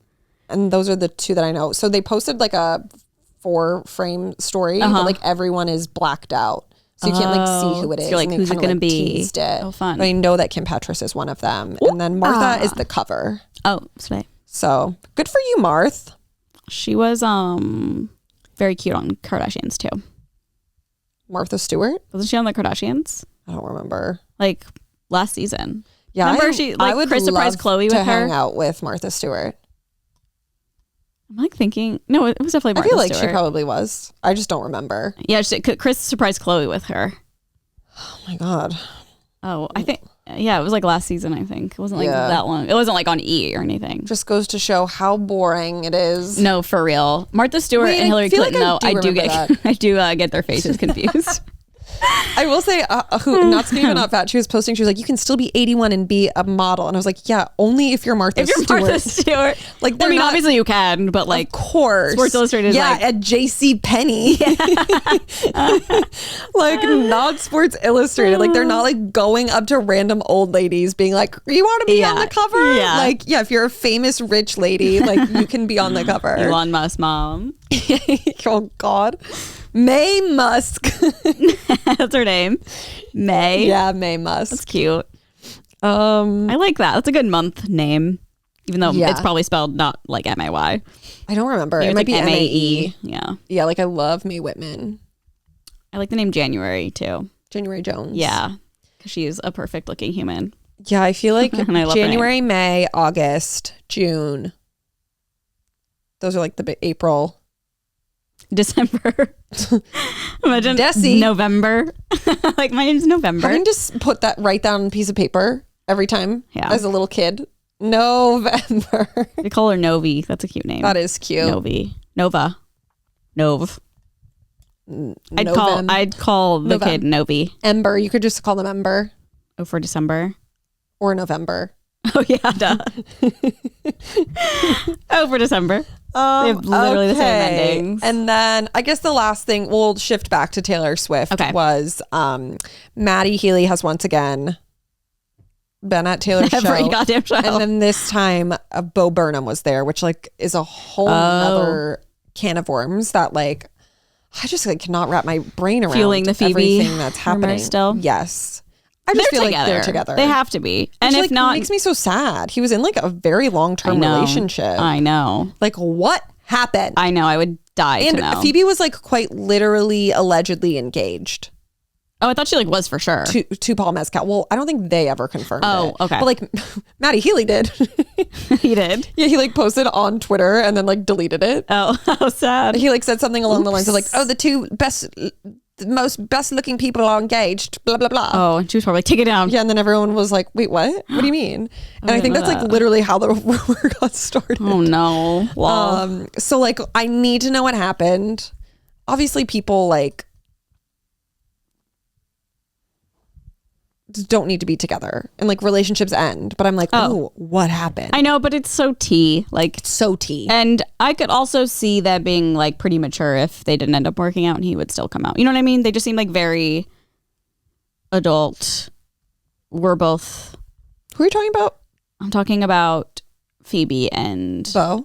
And those are the two that I know. So they posted like a 4-frame story, but like everyone is blacked out. So you can't like see who it is. So you're like, and they who's it kinda, going to like, be? teased it. Oh, fun. But I know that Kim Petras is one of them. And then Martha is the cover. Oh, slay. So good for you, Marth. She was very cute on Kardashians too. Martha Stewart? Wasn't she on the Kardashians? I don't remember. Like last season. Yeah, remember she like I would Chris surprised love Chloe to with her. hang out with Martha Stewart. I'm like thinking, no, it was definitely Martha I feel like Stewart. she probably was. I just don't remember. Yeah, Chris surprised Chloe with her. Oh my God. Oh, I think, yeah, it was like last season, I think. It wasn't like Yeah. that long. It wasn't like on E or anything. Just goes to show how boring it is. No, for real. Martha Stewart Wait, and I Hillary feel like Clinton, though, I do remember that. I do get their faces confused. I will say, not skinny but not fat, she was posting, she was like, you can still be 81 and be a model. And I was like, yeah, only if you're Martha If you're Stewart. Martha Stewart. Like, I they're mean, not- obviously you can, but like, Of course. Sports Illustrated is yeah, like- at JC Penney. Like, not Sports Illustrated. Like, they're not like going up to random old ladies being like, you want to be on Yeah. the cover? Yeah. Like, yeah, if you're a famous rich lady, like, you can be on the cover. Elon Musk mom. Oh, God. May Musk. That's her name. May. Yeah, May Musk. That's cute. I like that. That's a good month name. Even though Yeah. it's probably spelled not like M-A-Y. I don't remember. Maybe It it's might like be M-A-E. M-A-E. Yeah. Yeah, like I love Mae Whitman. I like the name January too. January Jones. Yeah. Because she's a perfect looking human. Yeah, I feel like And I love her January, May, August, June. Those are like the April. December. Imagine Desi. November. Like my name's November. Having just put that right down on a piece of paper every time Yeah. as a little kid. November. They call her Novi. That's a cute name. That is cute. Novi. Nova. Nov. I'd Novem. call the Novem. kid Novi. Ember. You could just call them Ember Oh, for December. or November. Oh yeah, duh. Oh, for December. They have literally the same endings. And then I guess the last thing, we'll shift back to Taylor Swift, Okay. was Maddie Healy has once again been at Taylor's Every show. goddamn show. And then this time Bo Burnham was there, which like is a whole other can of worms that like I just like cannot wrap my brain around Feeling the Phoebe everything that's rumor happening. still? Yes. I just feel like they're together. They have to be. And Which, if like, not, makes me so sad. He was in like a very long-term relationship. I know. Like what happened? I know. I would die to know. And Phoebe was like quite literally allegedly engaged Oh, I thought she like was for sure. to Paul Mescal. Well, I don't think they ever confirmed it. Okay. But like Maddie Healy did. He did. Yeah, he like posted on Twitter and then like deleted it. Oh, how sad. He like said something along the lines of like, oh, the most best looking people are engaged, blah, blah, blah. Oh, and she was probably like, take it down. Yeah, and then everyone was like, wait, what? What do you mean? And I think that's like literally how the rumor got started. Oh no. Wow. So like I need to know what happened. Obviously people like don't need to be together and like relationships end, but I'm like, oh, what happened? I know, but it's so tea. Like, So tea. and I could also see that being like pretty mature if they didn't end up working out and he would still come out. You know what I mean? They just seem like very adult. We're both. Who are you talking about? I'm talking about Phoebe and Bo?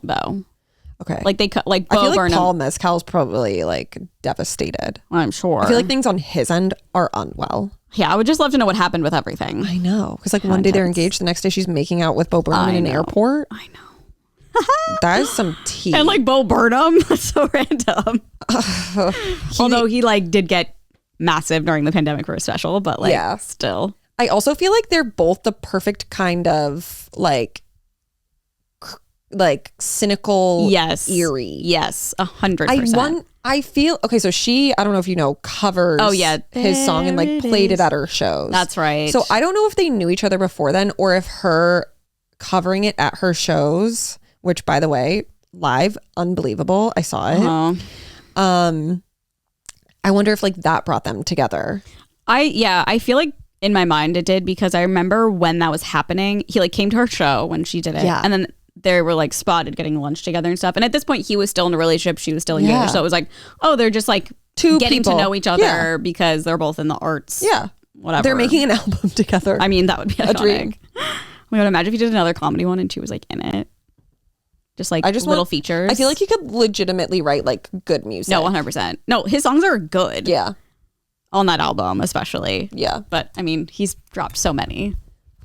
Okay. Like they cut like Bo I feel like Burnham. Paul Mescal's probably like devastated. I'm sure. I feel like things on his end are unwell. Yeah, I would just love to know what happened with everything. I know. Because like one day they're intense. engaged, the next day she's making out with Bo Burnham in an airport. I know. That is some tea. And like Bo Burnham, that's so random. Although he like did get massive during the pandemic for a special, but like still. I also feel like they're both the perfect kind of like cynical, eerie. Yes, 100%. I feel okay. So she, I don't know if you know, covers his song and like played it at her shows. That's right. So I don't know if they knew each other before then, or if her covering it at her shows, which by the way, live, unbelievable. I saw it. I wonder if like that brought them together. I feel like in my mind it did, because I remember when that was happening, he like came to her show when she did it. Yeah. And then they were like spotted getting lunch together and stuff. And at this point he was still in a relationship. She was still engaged. Yeah. So it was like, oh, they're just like Two getting people. to know each other Yeah. because they're both in the arts. Yeah. whatever. They're making an album together. I mean, that would be iconic. A dream. Oh my god, imagine if you did another comedy one and she was like in it. Just like little features. I feel like you could legitimately write like good music. No, 100%. No, his songs are good. Yeah. On that album, especially. Yeah. But I mean, he's dropped so many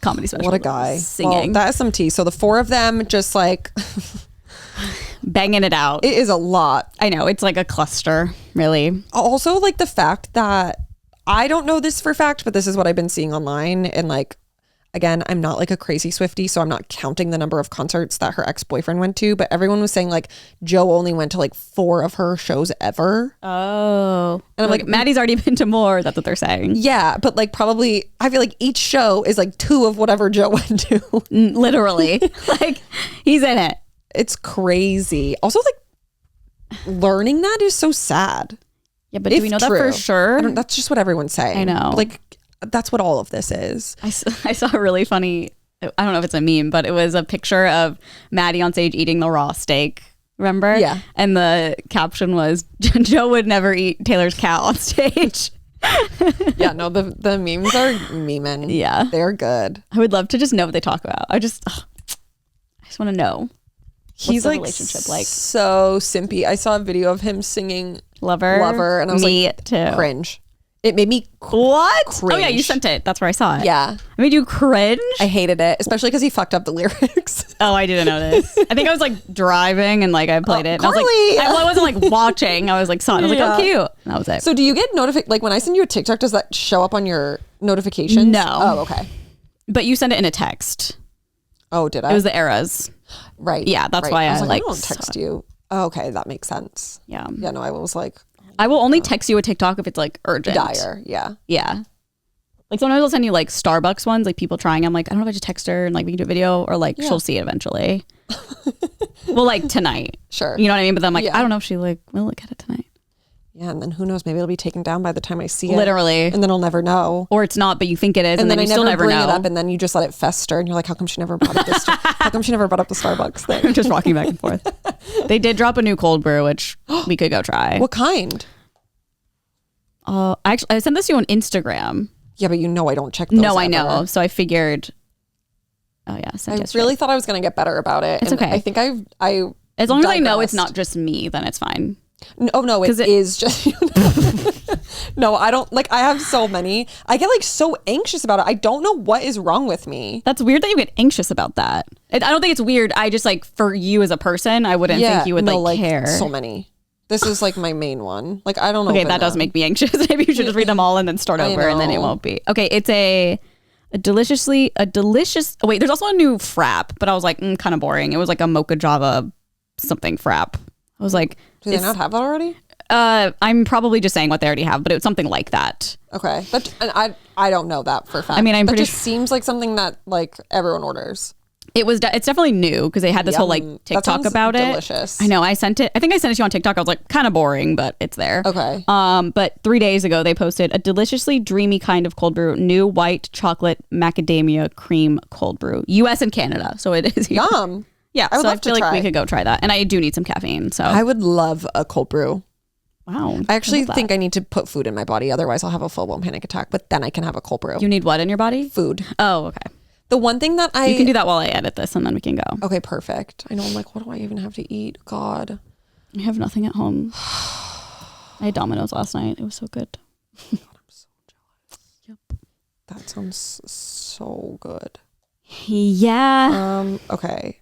comedy specials. What a guy. Singing. Well, that is some tea. So the four of them just like banging it out. it is a lot. I know. It's like a cluster, really. Also, like the fact that I don't know this for fact, but this is what I've been seeing online. And like, again, I'm not like a crazy Swiftie, so I'm not counting the number of concerts that her ex-boyfriend went to, but everyone was saying like Joe only went to like 4 of her shows ever. Oh. And I'm like, Maddie's already been to more. That's what they're saying. Yeah, but like probably, I feel like each show is like 2 of whatever Joe went to. Literally. Like, he's in it. It's crazy. Also, like, learning that is so sad. Yeah, but do we know that for sure? That's just what everyone's saying. I know. Like, that's what all of this is. I saw a really funny, I don't know if it's a meme, but it was a picture of Maddie on stage eating the raw steak. Remember? Yeah. And the caption was, Joe would never eat Taylor's cat on stage. Yeah, no, the memes are memeing. Yeah. They're good. I would love to just know what they talk about. I just want to know. He's the like relationship like? so simpy. I saw a video of him singing Lover. and I was Me like, too. cringe. It made me What? cringe. Oh yeah, you sent it. That's where I saw it. Yeah. I made you cringe? I hated it, especially because he fucked up the lyrics. Oh, I didn't notice. I think I was like driving and like I played it. And Carly! I wasn't like watching. I was like saw it. I was like, oh, cute. And that was it. So do you get like when I send you a TikTok, does that show up on your notifications? No. Oh, okay. But you sent it in a text. Oh, did I? It was the eras. Right. Yeah, that's why I was like I don't text you. Oh, okay, that makes sense. Yeah. Yeah, no, I was like I will only text you a TikTok if it's like urgent. dire. Yeah. Yeah. Like sometimes I'll send you like Starbucks ones, like people trying. I'm like, I don't know if I just text her and like we can do a video or like she'll see it eventually. Well, like tonight. Sure. You know what I mean? But then I'm like, Yeah. I don't know if she like will look at it tonight. Yeah, and then who knows? Maybe it'll be taken down by the time I see it. Literally. And then I'll never know. Or it's not, but you think it is, and then you still never bring know. it up, and then you just let it fester, and you're like, how come she never brought up this? How come she never brought up the Starbucks thing? I'm just rocking back and forth. They did drop a new cold brew, which we could go try. What kind? I sent this to you on Instagram. Yeah, but you know I don't check those. No, I ever. know. So I figured. Oh yeah, I really thought I was gonna get better about it. It's and okay. I think I as long as I know it's digressed. not just me, then it's fine. No, it is just no, I don't like. I have so many. I get like so anxious about it. I don't know what is wrong with me. That's weird that you get anxious about that. I don't think it's weird. I just like for you as a person, I wouldn't think you would like care. So many. This is like my main one. Like I don't know. Okay, that does make me anxious. Maybe you should just read them all and then start over, and then it won't be. Okay, it's a delicious. Oh, wait, there's also a new frap, but I was like, kind of boring. It was like a mocha java something frap. I was like, do they not have that already? I'm probably just saying what they already have, but it's something like that. Okay, and I don't know that for a fact. I mean, I'm that pretty. Just seems like something that like everyone orders. It's definitely new because they had this whole like TikTok about it. Delicious. I know. I think I sent it to you on TikTok. I was like, kind of boring, but it's there. Okay. But 3 days ago they posted a deliciously dreamy kind of cold brew, new white chocolate macadamia cream cold brew, U.S. and Canada. So it is here. Yum. Yeah. I would love I feel to like try. we could go try that, and I do need some caffeine. So I would love a cold brew. wow. I actually think I need to put food in my body, otherwise I'll have a full-blown panic attack. But then I can have a cold brew. You need what in your body? Food. Oh, okay. The one thing that You can do that while I edit this, and then we can go. Okay, perfect. I know. I'm like, what do I even have to eat? God. I have nothing at home. I had Domino's last night. It was so good. God, I'm so jealous. Yep. That sounds so good. Yeah. Okay.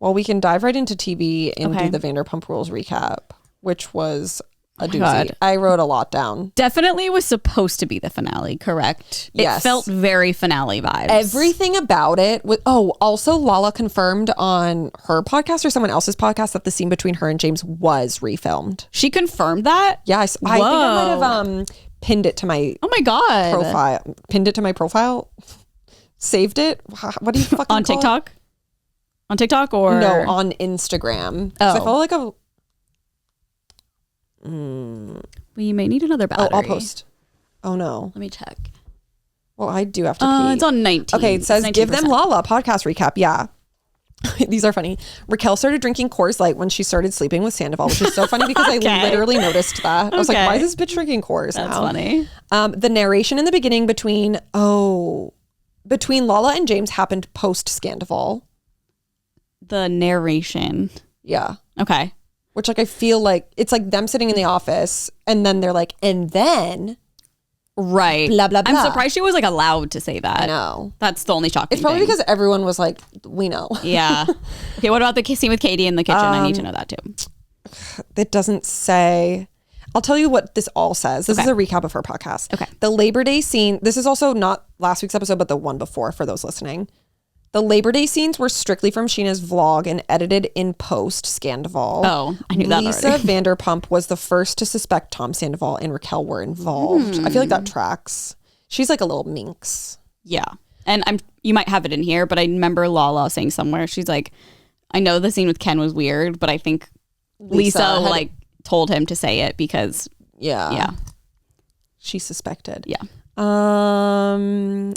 Well, we can dive right into TV and Okay. do the Vanderpump Rules recap, which was a doozy. God. I wrote a lot down. Definitely was supposed to be the finale, correct? Yes. It felt very finale vibes. Everything about it. Also Lala confirmed on her podcast or someone else's podcast that the scene between her and James was refilmed. She confirmed that? Yeah, I think I might have pinned it to my Oh my God. profile. Pinned it to my profile. Saved it. What do you fucking On call it? TikTok? On TikTok or? No, on Instagram. 'Cause I Oh. felt like a. We may need another battery. I'll post. Oh no. Let me check. Well, I do have to pee. It's on 19. Okay, it says give them 19%. Lala podcast recap. Yeah. These are funny. Raquel started drinking Coors Light when she started sleeping with Sandoval, which is so funny because I literally noticed that. I was like, why is this bitch drinking Coors That's now? funny. The narration in the beginning between Lala and James happened post Sandoval. The narration. Yeah. Okay. Which like I feel like it's like them sitting in the office and then they're like, and then right. blah, blah, blah. I'm surprised she was like allowed to say that. I know. That's the only shocking It's probably thing. because everyone was like, we know. Yeah. Okay, what about the scene with Katie in the kitchen? I need to know that too. It doesn't say. I'll tell you what this all says. This is a recap of her podcast. Okay. The Labor Day scene. This is also not last week's episode, but the one before for those listening. The Labor Day scenes were strictly from Sheena's vlog and edited in post Sandoval. Oh, I knew that Lisa already. Vanderpump was the first to suspect Tom Sandoval and Raquel were involved. I feel like that tracks. She's like a little minx. Yeah. And you might have it in here, but I remember Lala saying somewhere, she's like, I know the scene with Ken was weird, but I think Lisa like told him to say it because yeah. She suspected. Yeah.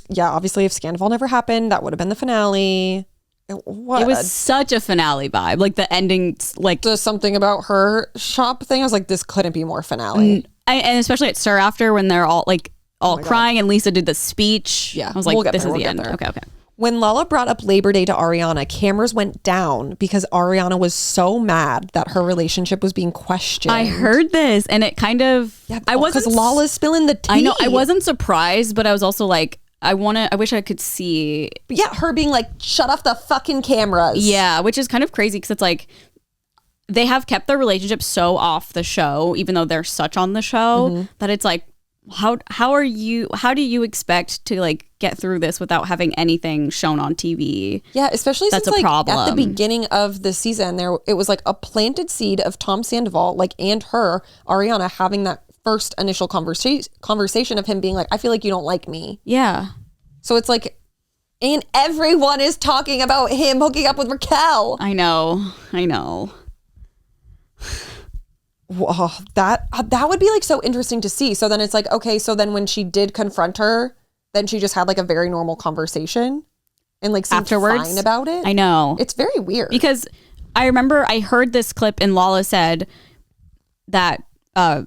Yeah, obviously if Sandoval never happened, that would have been the finale. It was such a finale vibe. Like the ending, like There's something about her shop thing. I was like, this couldn't be more finale. and especially at Sir After when they're all like all crying and Lisa did the speech. Yeah, I was like, we'll get this there, is we'll the get end. there. Okay. When Lala brought up Labor Day to Ariana, cameras went down because Ariana was so mad that her relationship was being questioned. I heard this and it kind of, I wasn't, because Lala's spilling the tea. I know, I wasn't surprised, but I was also like, I wish I could see. But yeah, her being like, shut off the fucking cameras. Yeah, which is kind of crazy because it's like, they have kept their relationship so off the show, even though they're such on the show, that it's like, how do you expect to like get through this without having anything shown on TV? Yeah, especially That's since a like problem. at the beginning of the season, it was like a planted seed of Tom Sandoval, like, and her, Ariana, having that first initial conversation of him being like, I feel like you don't like me. Yeah. So it's like, and everyone is talking about him hooking up with Raquel. I know. Whoa, that would be like so interesting to see. So then it's like, okay, so then when she did confront her, then she just had like a very normal conversation and like seemed Afterwards? fine about it. I know. It's very weird. Because I remember I heard this clip and Lala said that what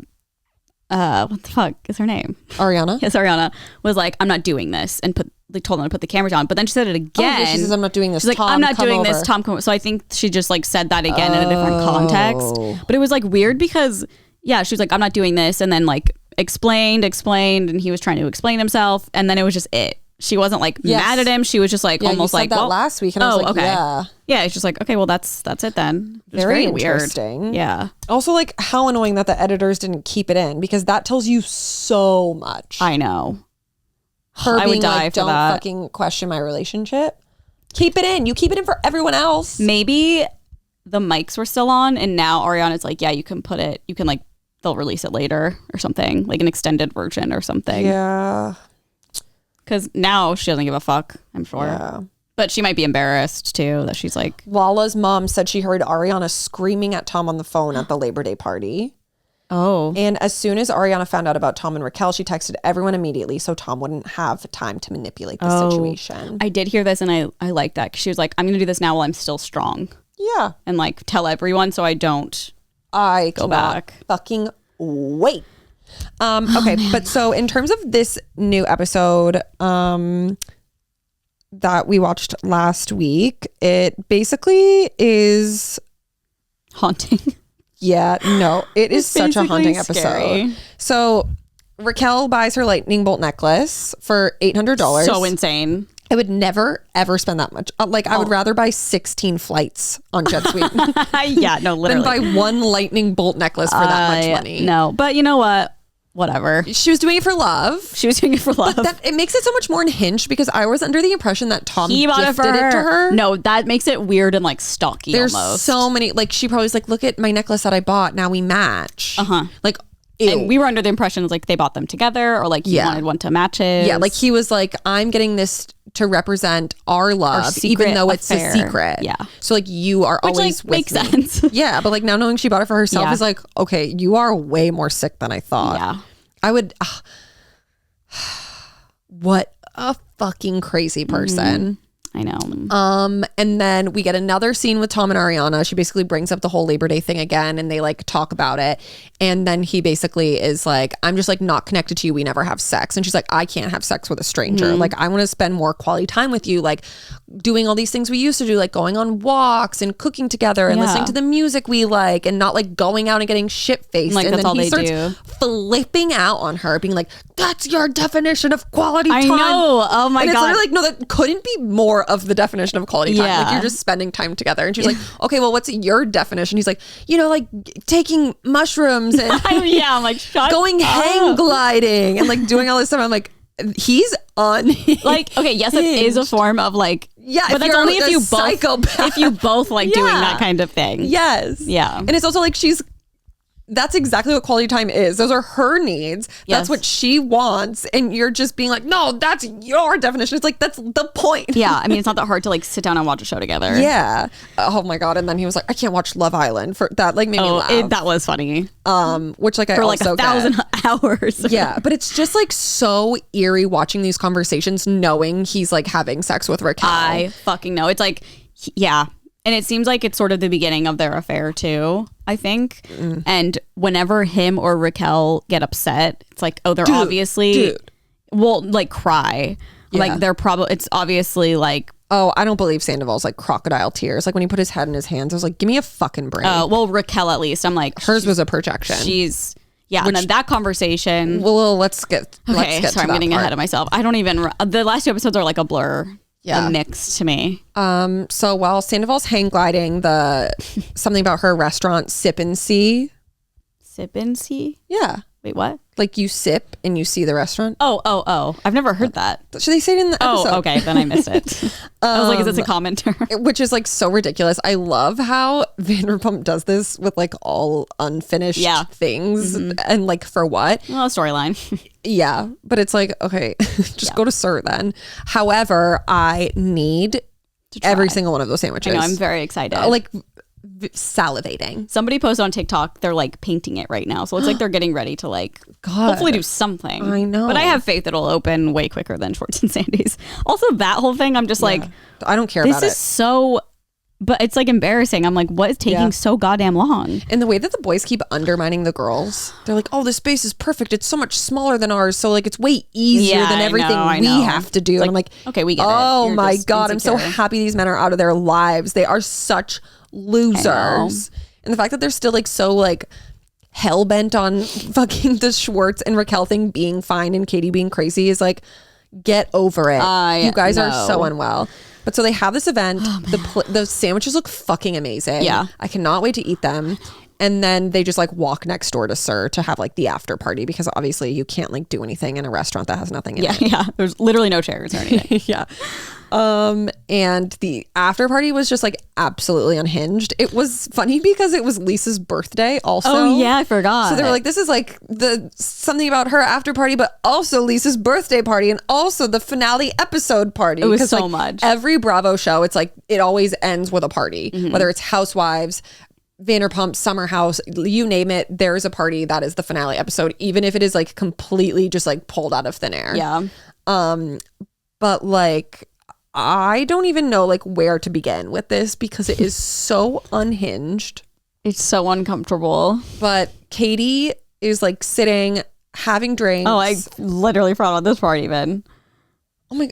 the fuck is her name? Ariana? Yes, Ariana was like, I'm not doing this, and told them to put the camera down. But then she said it again. She says, I'm not doing this. She's like, Tom, I'm not come doing over. this, Tom. Come over. So I think she just like said that again in a different context. But it was like weird because she was like, I'm not doing this, and then like explained, and he was trying to explain himself, and then it was just it. She wasn't like mad at him. She was just like almost you said like, that well, last week, and I was like, okay, yeah. yeah. It's just like, okay, well that's it then. It's Very weird. interesting. Yeah, Also, like, how annoying that the editors didn't keep it in, because that tells you so much. I know. Her I would being die like, for don't that. fucking question my relationship. Keep it in. You keep it in for everyone else. Maybe the mics were still on, and now Ariana's like, yeah, you can put it. You can like, they'll release it later or something, like an extended version or something. Yeah. Because now she doesn't give a fuck, I'm sure. Yeah. But she might be embarrassed too that she's like, Lala's mom said she heard Ariana screaming at Tom on the phone at the Labor Day party. oh, And as soon as Ariana found out about Tom and Raquel, she texted everyone immediately so Tom wouldn't have time to manipulate the situation. I did hear this and I like that. 'Cause she was like, I'm going to do this now while I'm still strong Yeah. and like tell everyone so I don't. I Go cannot back. fucking wait. Okay, but so in terms of this new episode that we watched last week, it basically is Haunting. it is such a haunting basically scary. episode. So Raquel buys her lightning bolt necklace for $800. So insane. I would never ever spend that much. Like, I would rather buy 16 flights on JetSuite Yeah, no, than literally. buy one lightning bolt necklace for that much money. No, but you know what? Whatever. She was doing it for love. She was doing it for love. But it makes it so much more unhinged because I was under the impression that Tom He bought gifted it it to her. No, that makes it weird and like stalky There's almost. so many, like, she probably was like, look at my necklace that I bought. Now we match. Like, ew. And we were under the impression like they bought them together or like he wanted one to match his. Yeah, like he was like, I'm getting this to represent our love, secret even though it's affair. a secret. Yeah. So like you are Which, always like, with makes me. sense. Yeah, but like now knowing she bought it for herself Yeah. is like, okay, you are way more sick than I thought. Yeah. I would. What a fucking crazy person. I know. And then we get another scene with Tom and Ariana. She basically brings up the whole Labor Day thing again, and they like talk about it. And then he basically is like, I'm just like not connected to you. We never have sex. And she's like, I can't have sex with a stranger. Like, I want to spend more quality time with you, like doing all these things we used to do, like going on walks and cooking together and listening to the music we like, and not like going out and getting shit faced. Like, and that's then all he they starts do. flipping out on her, being like, that's your definition of quality time. I know. Oh my And it's God. literally like, no, that couldn't be more of the definition of quality time. Like, Yeah. you're just spending time together. And she's like, okay, well, what's your definition? He's like, you know, like taking mushrooms and Yeah, I'm like, shut going up. hang gliding and like doing all this stuff. I'm like, he's unhinged. Like, okay, yes, it is a form of like, Yeah, but if that's you're only a if you psychopath. both, if you both like doing Yeah. that kind of thing. Yes. Yeah. And it's also like that's exactly what quality time is. Those are her needs. Yes. That's what she wants. And you're just being like, no, that's your definition. It's like, that's the point. Yeah, I mean, it's not that hard to like sit down and watch a show together. Yeah. Oh my God. And then he was like, I can't watch Love Island. For that like made me laugh. That was funny. Which like I For like also 1,000 get. hours. Yeah, but it's just like so eerie watching these conversations knowing he's like having sex with Raquel. I fucking know. It's like, yeah. And it seems like it's sort of the beginning of their affair too, I think. And whenever him or Raquel get upset, it's like, oh, they're obviously, will like cry. Yeah. Like they're probably, it's obviously like, Oh, I don't believe Sandoval's like crocodile tears. Like when he put his head in his hands, I was like, give me a fucking break. well, Raquel at least. I'm like, Hers was a projection. she's, yeah. And then that conversation. Well, let's get Okay, to sorry, I'm that getting part. ahead of myself. I don't even, the last two episodes are like a blur. Yeah. A mix to me. So while Sandoval's hang gliding, something about her restaurant, Sip and See. Sip and see? Yeah. Wait, what? Like you sip and you see the restaurant. Oh. I've never heard that. Should they say it in the episode? Oh, okay. Then I missed it. I was like, is this a commenter? Which is like so ridiculous. I love how Vanderpump does this with like all unfinished things and like for what? Well, storyline. Yeah, but it's like, okay, just go to Sir then. However, I need every single one of those sandwiches. I know, I'm very excited. Salivating. Somebody posted on TikTok, they're like painting it right now. So it's like they're getting ready to like hopefully do something. I know. But I have faith it'll open way quicker than Schwartz and Sandy's. Also, that whole thing, I'm just like, I don't care this about is it. so, but it's like embarrassing. I'm like, what is taking so goddamn long? And the way that the boys keep undermining the girls, they're like, oh, this space is perfect. It's so much smaller than ours. So like it's way easier Yeah, than I everything know, I we know. have to do. It's And I'm like, okay, we get it. oh You're my just God, I'm so insecure. happy these men are out of their lives. They are such losers. And the fact that they're still like so like hell bent on fucking the Schwartz and Raquel thing being fine and Katie being crazy is like, get over it. You guys are so unwell. But so they have this event. The sandwiches look fucking amazing. Yeah. I cannot wait to eat them. And then they just like walk next door to Sir to have like the after party because obviously you can't like do anything in a restaurant that has nothing in it. Yeah. There's literally no chairs or anything. Yeah. And the after party was just like absolutely unhinged. It was funny because it was Lisa's birthday also. Oh yeah, I forgot. So they were like, this is like something about her after party, but also Lisa's birthday party and also the finale episode party. It was 'Cause, so like, much. Every Bravo show, it's like, it always ends with a party, whether it's Housewives, Vanderpump, Summer House, you name it, there is a party that is the finale episode, even if it is like completely just like pulled out of thin air. Yeah. But like, I don't even know like where to begin with this because it is so unhinged. It's so uncomfortable. But Katie is like sitting, having drinks. Oh, I literally forgot about this part even. Oh my,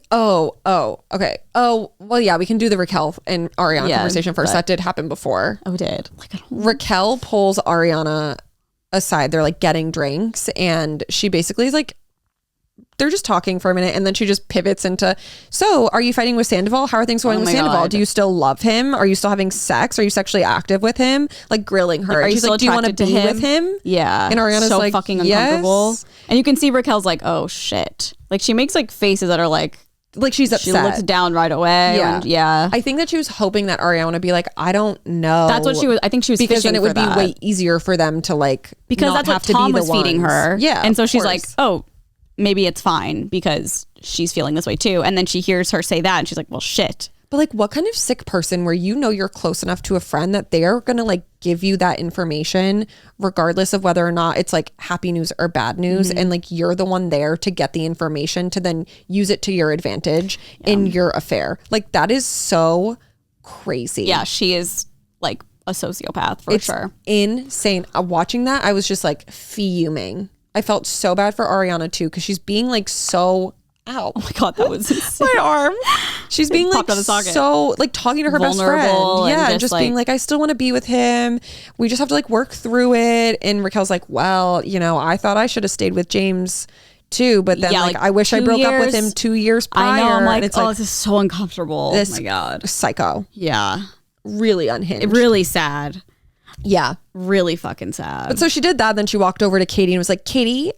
okay. Oh, well, yeah, we can do the Raquel and Ariana conversation first. That did happen before. Oh, did. Like, I don't Raquel pulls Ariana aside. They're like getting drinks and she basically is like, they're just talking for a minute and then she just pivots into, so are you fighting with Sandoval? How are things going with my Sandoval? God. Do you still love him? Are you still having sex? Are you sexually active with him? Like grilling her. Are And you she's still like, do you want to attracted to be him? with him? Yeah. And Ariana's so like, fucking yes. uncomfortable. And you can see Raquel's like, oh shit. Like she makes like faces that are like, Like she's upset. she looks down right away. Yeah. And yeah. I think that she was hoping that Ariana would be like, I don't know. That's what she was. I think she was because fishing then it would for be that. way easier for them to like Because not that's what have to Tom be the was feeding ones. her. Yeah, and so of she's course. like, oh, maybe it's fine because she's feeling this way too. And then she hears her say that and she's like, well, shit. But like, what kind of sick person where you know you're close enough to a friend that they're gonna like give you that information regardless of whether or not it's like happy news or bad news, and like you're the one there to get the information to then use it to your advantage in your affair. Like, that is so crazy. Yeah, she is like a sociopath for sure. Insane. Watching that, I was just like fuming. I felt so bad for Ariana too, because she's being like so ow. Oh my God, that was insane. My arm. She's being like so like talking to her best friend. Yeah, and just being like, I still want to be with him. We just have to like work through it. And Raquel's like, well, you know, I thought I should have stayed with James too, but then like I wish I broke up with him 2 years prior. I know. I'm like, and it's oh, this is so uncomfortable. This oh my God. Psycho. Yeah. Really unhinged. Really sad. Yeah. Really fucking sad. But so she did that. Then she walked over to Katie and was like, Katie,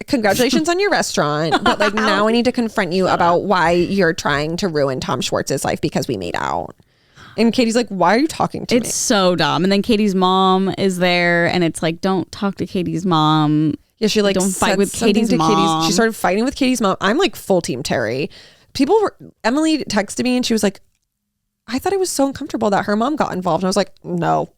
congratulations on your restaurant. But like now I need to confront you about why you're trying to ruin Tom Schwartz's life because we made out. And Katie's like, why are you talking to me? It's so dumb. And then Katie's mom is there and it's like, don't talk to Katie's mom. Yeah, she like don't fight with Katie's mom. She started fighting with Katie's mom. I'm like full team Terry. Emily texted me and she was like, I thought it was so uncomfortable that her mom got involved. And I was like, no.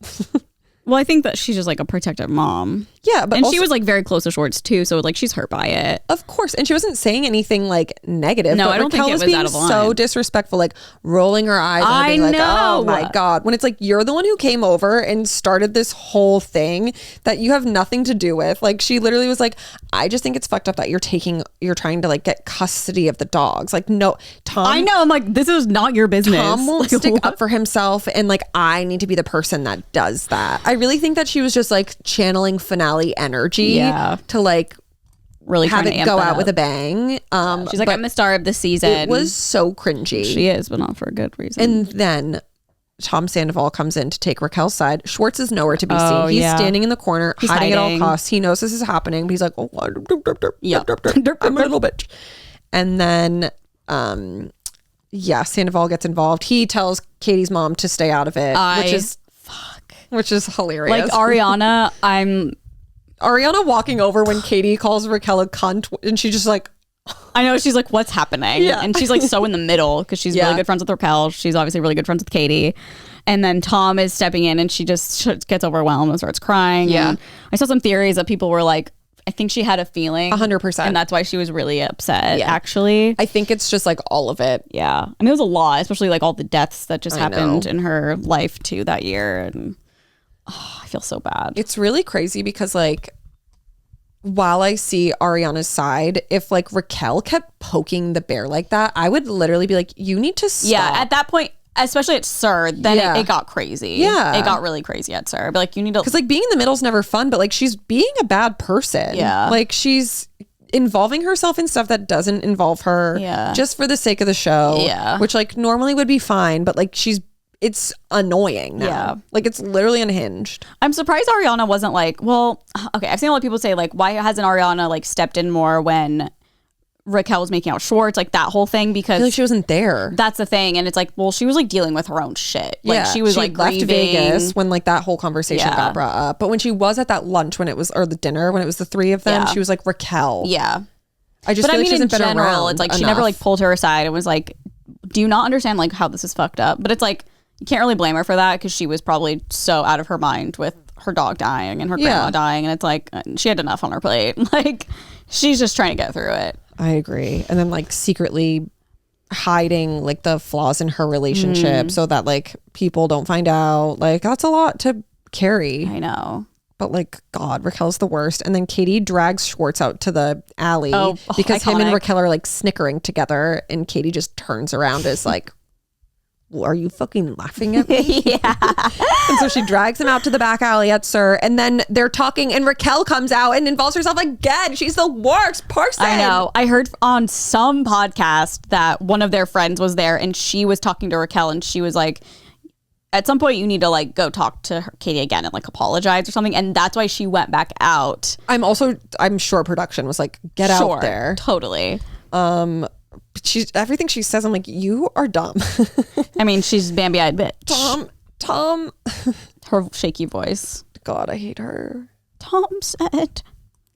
Well, I think that she's just like a protective mom. Yeah, but she was like very close to Schwartz too, so like she's hurt by it. Of course, and she wasn't saying anything like negative. No, but I don't Raquel think it was being out of line. so disrespectful, like rolling her eyes and being like, "Oh my God!" When it's like you're the one who came over and started this whole thing that you have nothing to do with. Like she literally was like, "I just think it's fucked up that you're trying to like get custody of the dogs." Like, no, Tom. I know. I'm like, this is not your business. Tom won't stick up for himself, and like I need to be the person that does that. I really think that she was just like channeling finale energy to like really have it go out with a bang. She's like, I'm the star of the season. It was so cringy. She is, but not for a good reason. And then Tom Sandoval comes in to take Raquel's side. Schwartz is nowhere to be seen. He's standing in the corner, hiding at all costs. He knows this is happening, but he's like, oh, I'm a little bitch. And then Sandoval gets involved. He tells Katie's mom to stay out of it, which is hilarious. Like Ariana, Ariana walking over when Katie calls Raquel a cunt, and she just like, I know, she's like, what's happening? Yeah. And she's like so in the middle because she's really good friends with Raquel. She's obviously really good friends with Katie. And then Tom is stepping in and she just gets overwhelmed and starts crying. Yeah. And I saw some theories that people were like, I think she had a feeling. 100%. And that's why she was really upset, actually. I think it's just like all of it. Yeah. I mean, it was a lot, especially like all the deaths that just happened in her life too that year. And I feel so bad. It's really crazy because like, while I see Ariana's side, if like Raquel kept poking the bear like that, I would literally be like, you need to stop. Yeah, at that point, especially at Sir, then it got crazy. Yeah. It got really crazy at Sir. But like, you need to... Because like being in the middle is never fun, but like she's being a bad person. Yeah. Like she's involving herself in stuff that doesn't involve her just for the sake of the show. Yeah. Which like normally would be fine, but like it's annoying now. Yeah. Like it's literally unhinged. I'm surprised Ariana wasn't like, well, okay, I've seen a lot of people say like, why hasn't Ariana like stepped in more when Raquel was making out Schwartz, like that whole thing, because I feel like she wasn't there. That's the thing. And it's like, well, she was like dealing with her own shit. Like she was like left grieving. Vegas when like that whole conversation got brought up. But when she was at that lunch when it was, or the dinner when it was the three of them, she was like, Raquel. Yeah. I just feel like she hasn't been around it's like enough. She never like pulled her aside and was like, do you not understand like how this is fucked up? But it's like, you can't really blame her for that because she was probably so out of her mind with her dog dying and her grandma dying. And it's like, she had enough on her plate. Like, she's just trying to get through it. I agree. And then like secretly hiding like the flaws in her relationship so that like people don't find out. Like, that's a lot to carry. I know. But like, God, Raquel's the worst. And then Katie drags Schwartz out to the alley because him and Raquel are like snickering together. And Katie just turns around as like, are you fucking laughing at me? Yeah. And so she drags him out to the back alley at Sir, and then they're talking and Raquel comes out and involves herself again. She's the worst person. I know. I heard on some podcast that one of their friends was there and she was talking to Raquel and she was like, at some point you need to like go talk to Katie again and like apologize or something. And that's why she went back out. I'm sure production was like, get out there. Totally. Everything she says, I'm like, you are dumb. I mean, she's Bambi-eyed bitch. Tom. Her shaky voice. God, I hate her. Tom said,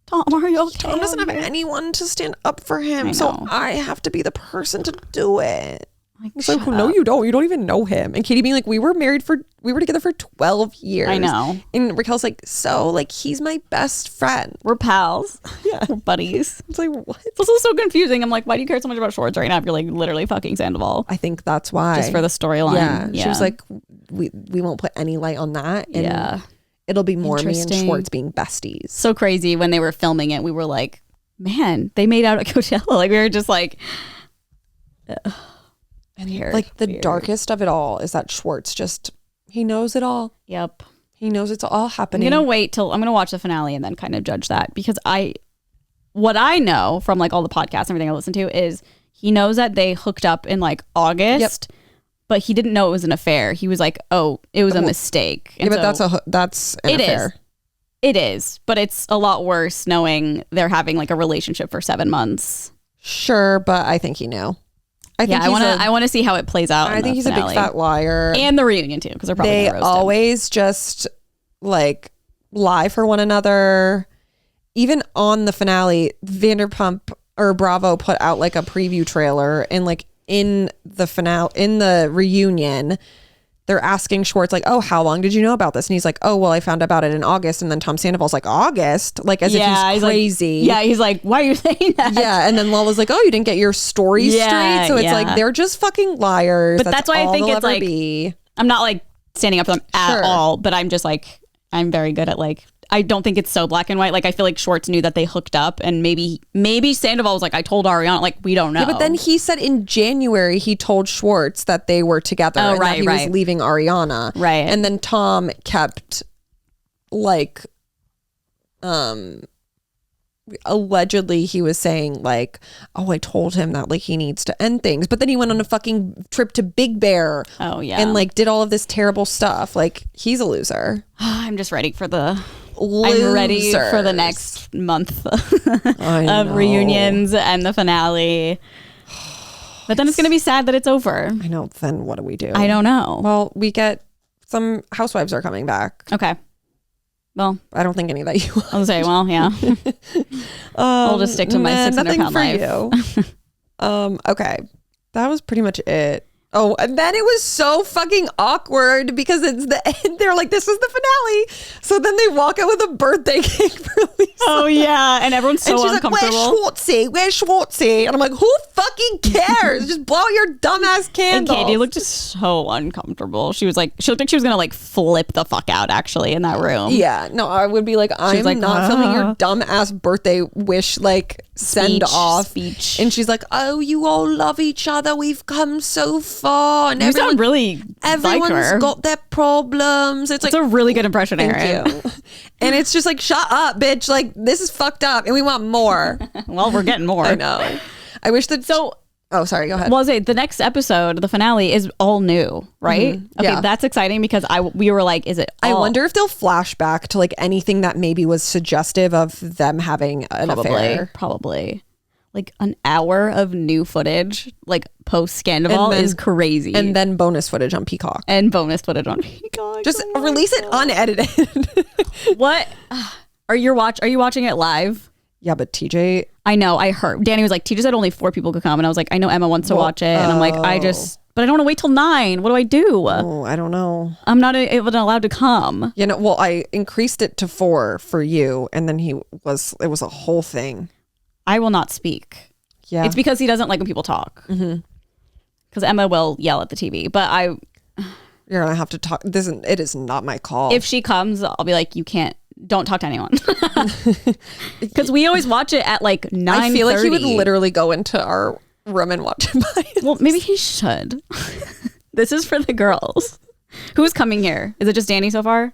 Tom, are you okay? Tom doesn't have anyone to stand up for him, so I have to be the person to do it. Like, it's like, no, you don't. You don't even know him. And Katie being like, we were together for 12 years. I know. And Raquel's like, so like, he's my best friend. We're pals. Yeah. We're buddies. It's like, what? It's also so confusing. I'm like, why do you care so much about Schwartz right now if you're like literally fucking Sandoval? I think that's why. Just for the storyline. Yeah. She was like, we won't put any light on that. And it'll be more me and Schwartz being besties. So crazy. When they were filming it, we were like, man, they made out at Coachella. Like, we were just like, and like the darkest of it all is that Schwartz he knows it all. Yep. He knows it's all happening. I'm going to watch the finale and then kind of judge that, because what I know from like all the podcasts and everything I listen to is he knows that they hooked up in like August, but he didn't know it was an affair. He was like, oh, it was a mistake. And but that's an affair. It is, but it's a lot worse knowing they're having like a relationship for 7 months. Sure, but I think he knew. I want to see how it plays out. I think he's finale. a big fat liar. And the reunion too, because they're probably gonna roast him. Always just like lie for one another. Even on the finale, Vanderpump or Bravo put out like a preview trailer, and like in the reunion, they're asking Schwartz like, oh, how long did you know about this? And he's like, oh, well, I found about it in August. And then Tom Sandoval's like, August? Like, as if he's crazy. Like, he's like, why are you saying that? Yeah. And then Lala's like, oh, you didn't get your story straight. So it's like, they're just fucking liars. But that's why I think it's like, I'm not like standing up for them at all, but I'm just like, I'm very good at like, I don't think it's so black and white. Like, I feel like Schwartz knew that they hooked up, and maybe Sandoval was like, I told Ariana. Like, we don't know. Yeah, but then he said in January he told Schwartz that they were together and that he was leaving Ariana. Right. And then Tom kept like, allegedly he was saying like, oh, I told him that like he needs to end things. But then he went on a fucking trip to Big Bear. Oh, yeah. And like did all of this terrible stuff. Like, he's a loser. I'm just ready for I'm ready for the next month of reunions and the finale. But then it's going to be sad that it's over. I know. Then what do we do? I don't know. Well, we get some housewives are coming back. Okay. Well, I don't think any that you want. I'll say, well, yeah. I'll just stick to my 600-pound life. Okay. That was pretty much it. Oh, and then it was so fucking awkward because it's the end. They're like, this is the finale. So then they walk out with a birthday cake for Lisa. Oh, yeah. And everyone's so uncomfortable. Like, where's Schwartzy? And I'm like, who fucking cares? Just blow your dumbass candle. And Katie looked just so uncomfortable. She looked like she was going to like flip the fuck out actually in that room. Yeah. No, I would be like, I'm like, not filming your dumbass birthday wish like send off speech. And she's like, oh, you all love each other. We've come so far. And you sound really everyone's got their problems. It's like a really good impression, Erin. Thank you. And it's just like, shut up, bitch. Like, this is fucked up and we want more. Well, we're getting more. I know. I wish that. So, oh, sorry. Go ahead. Well, the next episode, the finale, is all new, right? Mm-hmm. Okay, yeah. That's exciting because we were like, is it? I wonder if they'll flash back to like anything that maybe was suggestive of them having an affair. Probably. Like an hour of new footage, like post Scandival, is crazy. And then bonus footage on Peacock. Just release it unedited. What? Are you watching it live? Yeah, but TJ. I know. I heard Danny was like, TJ said only 4 people could come, and I was like, I know Emma wants to watch it, and I'm like, but I don't want to wait till 9. What do I do? Oh, I don't know. I'm not even allowed to come. You know, well, I increased it to 4 for you, and then it was a whole thing. I will not speak. Yeah. It's because he doesn't like when people talk. Because Emma will yell at the TV. But you're gonna have to talk. It is not my call. If she comes, I'll be like, don't talk to anyone. Because we always watch it at like 9:30. I feel like he would literally go into our room and watch it by himself. Well, maybe he should. This is for the girls. Who's coming here? Is it just Danny so far?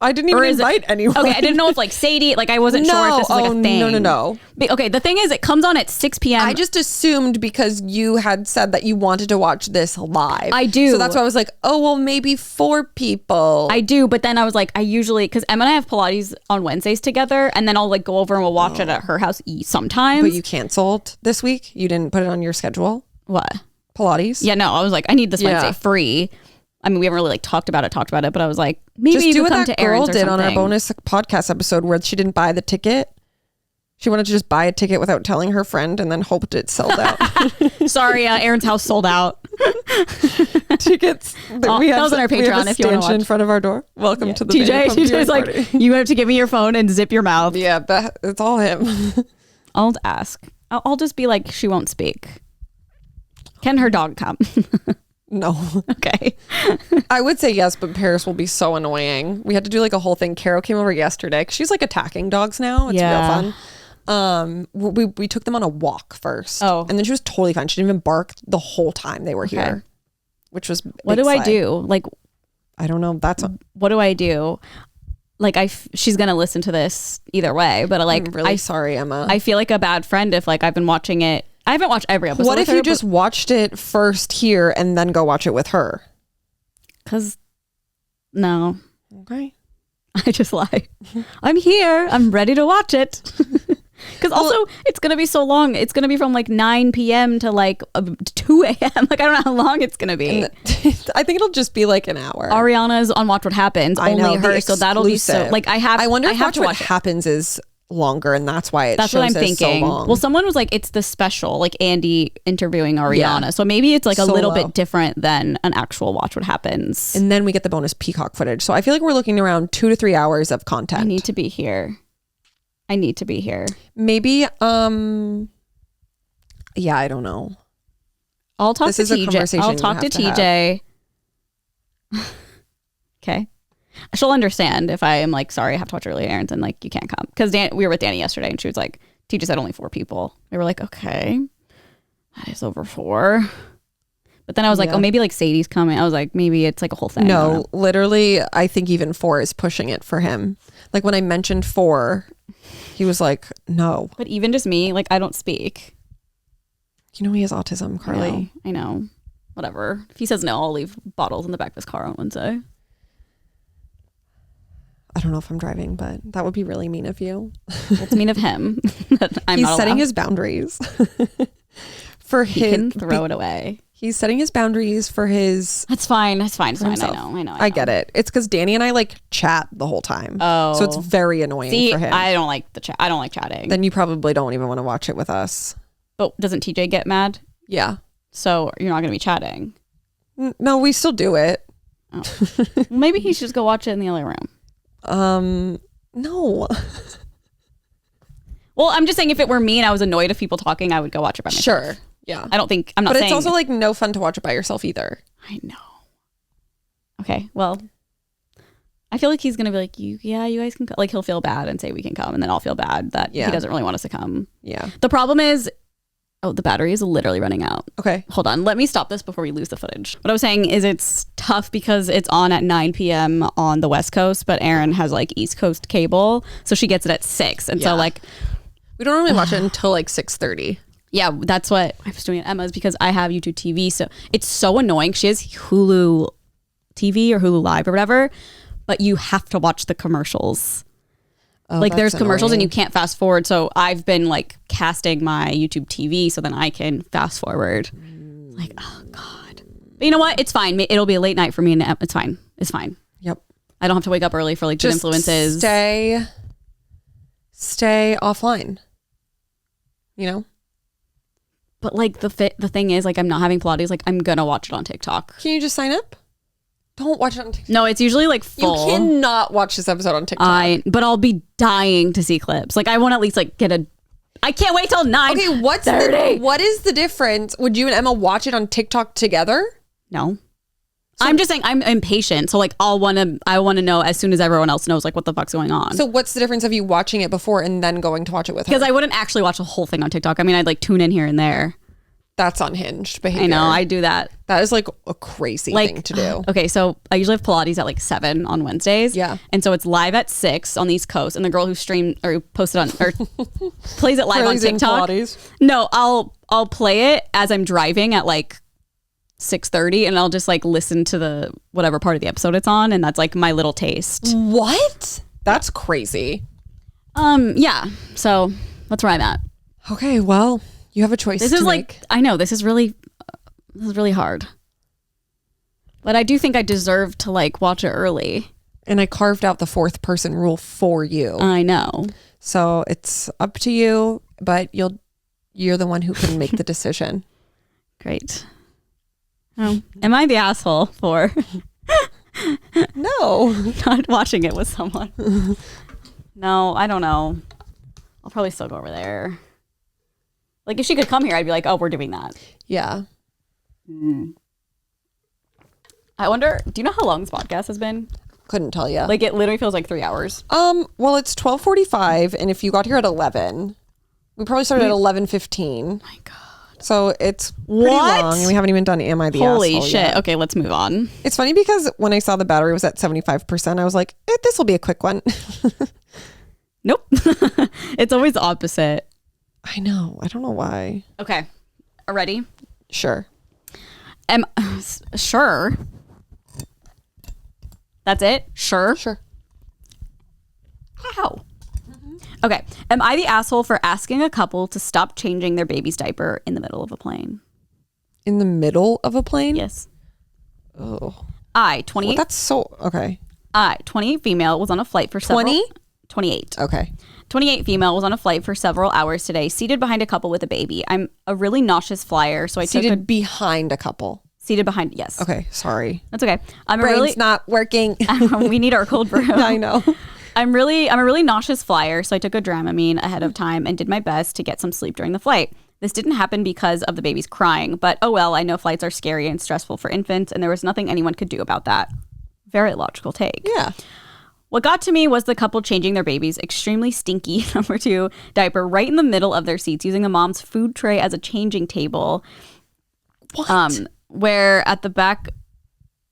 I didn't even invite anyone. Okay, I didn't know if like Sadie, like I wasn't sure if this was like a thing. No. Okay, the thing is it comes on at 6 p.m. I just assumed because you had said that you wanted to watch this live. I do. So that's why I was like, oh, well, maybe 4 people. I do, but then I was like, I usually, because Emma and I have Pilates on Wednesdays together, and then I'll like go over and we'll watch it at her house sometimes. But you canceled this week? You didn't put it on your schedule? What? Pilates? Yeah, no, I was like, I need this Wednesday free. I mean, we haven't really like talked about it, but I was like, maybe just you do could what come that to Erin's girl did on our bonus podcast episode where she didn't buy the ticket. She wanted to just buy a ticket without telling her friend and then hoped it sold out. Sorry, Aaron's house sold out. Tickets. That was on our Patreon if you want to watch. In front of our door. Welcome to the TJ's like, you have to give me your phone and zip your mouth. Yeah, it's all him. I'll ask. I'll just be like, she won't speak. Can her dog come? No. Okay. I would say yes, but Paris will be so annoying. We had to do like a whole thing. Carol came over yesterday 'cause she's like attacking dogs now. It's real fun. We took them on a walk first. Oh. And then she was totally fine. She didn't even bark the whole time they were here. Which was what do I do? Like, I don't know. What do I do? Like, she's gonna listen to this either way, but like, I'm really sorry, Emma. I feel like a bad friend if like I've been watching it. I haven't watched every episode. What if you just watched it first here and then go watch it with her? Because no. Okay. I just lie. I'm here. I'm ready to watch it. Because also it's going to be so long. It's going to be from like 9 p.m. to like 2 a.m. Like I don't know how long it's going to be. I think it'll just be like an hour. Ariana's on Watch What Happens. I know, only her. So that'll be so like I wonder if have to Watch What Happens is longer and that's why that's what I'm thinking. So well, someone was like, it's the special, like Andy interviewing Ariana, so maybe it's like a little bit different than an actual Watch What Happens, and then we get the bonus Peacock footage. So I feel like we're looking around 2 to 3 hours of content. I need to be here. Maybe yeah, I don't know. I'll talk to TJ. I'll talk to TJ. Okay. She'll understand if I am like, sorry, I have to watch early errands and like you can't come. Because we were with Danny yesterday and she was like, TJ said only 4 people. We were like, okay, that is over 4. But then I was like, oh, maybe like Sadie's coming. I was like, maybe it's like a whole thing. No, literally, I think even 4 is pushing it for him. Like when I mentioned 4, he was like, no. But even just me, like I don't speak. You know he has autism, Carly. I know. Whatever. If he says no, I'll leave bottles in the back of his car on Wednesday. I don't know if I'm driving, but that would be really mean of you. Well, it's mean of him. He's setting his boundaries. He can throw it away. He's setting his boundaries for his... That's fine. It's fine. I know. I get it. It's because Danny and I like chat the whole time. Oh. So it's very annoying for him. I don't like the chat. I don't like chatting. Then you probably don't even want to watch it with us. But doesn't TJ get mad? Yeah. So you're not going to be chatting? No, we still do it. Oh. Well, maybe he should just go watch it in the other room. No. Well, I'm just saying if it were me and I was annoyed of people talking, I would go watch it by myself. Sure. Yeah. I'm not saying. But it's also like no fun to watch it by yourself either. I know. Okay. Well, I feel like he's going to be like, you guys can come. Like he'll feel bad and say we can come. And then I'll feel bad that he doesn't really want us to come. Yeah. The problem is, the battery is literally running out. Okay. Hold on. Let me stop this before we lose the footage. What I was saying is it's tough because it's on at 9 p.m. on the West Coast, but Erin has like East Coast cable. So she gets it at 6. And so like... We don't normally watch it until like 6:30. Yeah, that's what I was doing at Emma's because I have YouTube TV. So it's so annoying. She has Hulu TV or Hulu Live or whatever, but you have to watch the commercials. Like there's commercials and you can't fast forward. So I've been like casting my YouTube TV so then I can fast forward. Like, oh God. But you know what? It's fine. It'll be a late night for me and it's fine. It's fine. Yep. I don't have to wake up early for like good influences. Stay offline. You know? But like the thing is like I'm not having Pilates. Like I'm going to watch it on TikTok. Can you just sign up? Don't watch it on TikTok. No, it's usually like full. You cannot watch this episode on TikTok. But I'll be dying to see clips. Like I want to at least like I can't wait till 9. Okay, what is the difference? Would you and Emma watch it on TikTok together? No. So, I'm just saying I'm impatient. So like I want to know as soon as everyone else knows like what the fuck's going on. So what's the difference of you watching it before and then going to watch it with her? Because I wouldn't actually watch the whole thing on TikTok. I mean, I'd like tune in here and there. That's unhinged behavior. I know, I do that. That is like a crazy thing to do. Okay, so I usually have Pilates at like 7 on Wednesdays. Yeah. And so it's live at 6 on the East Coast. And the girl who streamed or who posted on or plays it live on TikTok. No, I'll play it as I'm driving at like 6:30 and I'll just like listen to the whatever part of the episode it's on. And that's like my little taste. What? That's crazy. Yeah. So that's where I'm at. Okay, well, you have a choice to make. I know this is really hard. But I do think I deserve to like watch it early. And I carved out the 4th person rule for you. I know. So it's up to you, but you're the one who can make the decision. Great. Oh, am I the asshole for No. not watching it with someone? No, I don't know. I'll probably still go over there. Like, if she could come here, I'd be like, oh, we're doing that. Yeah. I wonder, do you know how long this podcast has been? Couldn't tell you. Like, it literally feels like 3 hours. Well, it's 12:45, and if you got here at 11, we probably started at 11:15. My God. So it's pretty What? long, and we haven't even done Am I the Holy Asshole shit. yet. Okay, let's move on. It's funny because when I saw the battery was at 75%, I was like, this will be a quick one. Nope. It's always the opposite. I know. I don't know why. Okay. Ready? Sure. Sure. That's it? Sure. Sure. How? Okay. Am I the asshole for asking a couple to stop changing their baby's diaper in the middle of a plane? In the middle of a plane? Yes. Oh. I, 28. Well, that's so... Okay. I, 28 female, was on a flight for several... 20? 28. Okay. 28 female was on a flight for several hours today, seated behind a couple with a baby. I'm a really nauseous flyer, so I Seated behind a couple. Seated behind, yes. Okay. Sorry. That's okay. I'm Brain's a really... not working. we need our cold brew. I know. I'm a really nauseous flyer, so I took a Dramamine ahead of time and did my best to get some sleep during the flight. This didn't happen because of the baby's crying, but oh well, I know flights are scary and stressful for infants, and there was nothing anyone could do about that. Very logical take. Yeah. What got to me was the couple changing their baby's extremely stinky number 2 diaper right in the middle of their seats, using the mom's food tray as a changing table. What? Where at the back,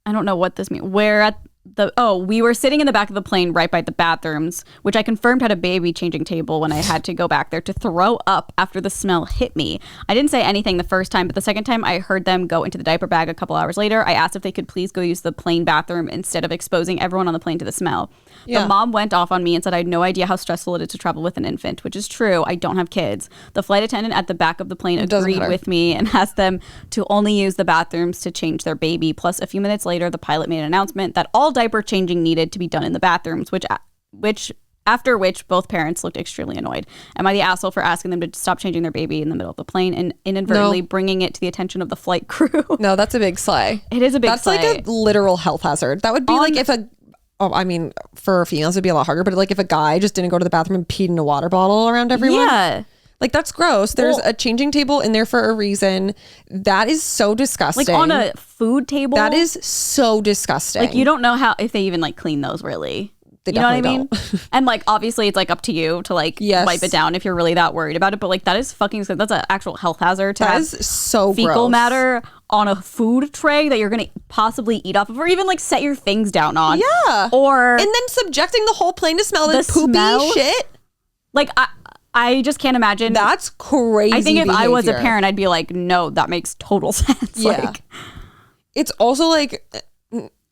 I don't know what this means. We were sitting in the back of the plane right by the bathrooms, which I confirmed had a baby changing table when I had to go back there to throw up after the smell hit me. I didn't say anything the first time, but the second time I heard them go into the diaper bag a couple hours later, I asked if they could please go use the plane bathroom instead of exposing everyone on the plane to the smell. Yeah. The mom went off on me and said I had no idea how stressful it is to travel with an infant, which is true. I don't have kids. The flight attendant at the back of the plane agreed with me and asked them to only use the bathrooms to change their baby. Plus, a few minutes later, the pilot made an announcement that all diaper changing needed to be done in the bathrooms, after which both parents looked extremely annoyed. Am I the asshole for asking them to stop changing their baby in the middle of the plane and inadvertently bringing it to the attention of the flight crew? No, that's a big slay. It is a big slay. That's like a literal health hazard. That would be like if for females it'd be a lot harder, but like if a guy just didn't go to the bathroom and peed in a water bottle around everyone. Yeah. Like, that's gross. There's a changing table in there for a reason. That is so disgusting. Like on a food table? That is so disgusting. Like, you don't know if they even like clean those really. They you know what I mean? don't. And like, obviously it's like up to you to like wipe it down if you're really that worried about it. But like, that is fucking, that's an actual health hazard to That have is so fecal gross. matter on a food tray that you're going to possibly eat off of, or even like set your things down on. Yeah. Or. And then subjecting the whole plane to smell like poopy shit. Like, I just can't imagine. That's crazy. I think if I was a behavior. parent, I'd be like, no, that makes total sense. Yeah. Like, it's also like,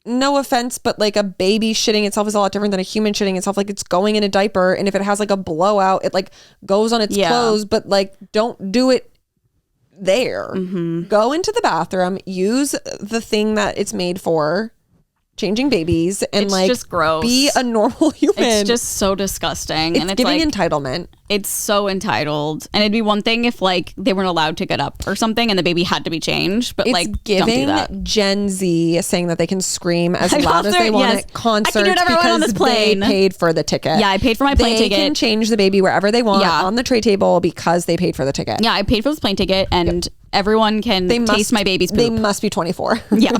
no offense, but like a baby shitting itself is a lot different than a human shitting itself. Like, it's going in a diaper, and if it has like a blowout, it like goes on its clothes, but like don't do it there. Go into the bathroom, use the thing that it's made for, changing babies, and it's like just gross. Be a normal human. It's just so disgusting. It's and it's giving like, entitlement. It's so entitled. And it'd be one thing if like they weren't allowed to get up or something and the baby had to be changed, but It's like giving don't do that. Gen Z saying that they can scream as Like, loud as they want yes. at concerts I can do whatever I want on because this plane. they paid for the ticket. Yeah, I paid for my plane They ticket. can change the baby wherever they want on the tray table because they paid for the ticket. Yeah, I paid for this plane ticket and everyone can taste my baby's poop. They must be 24. Yeah.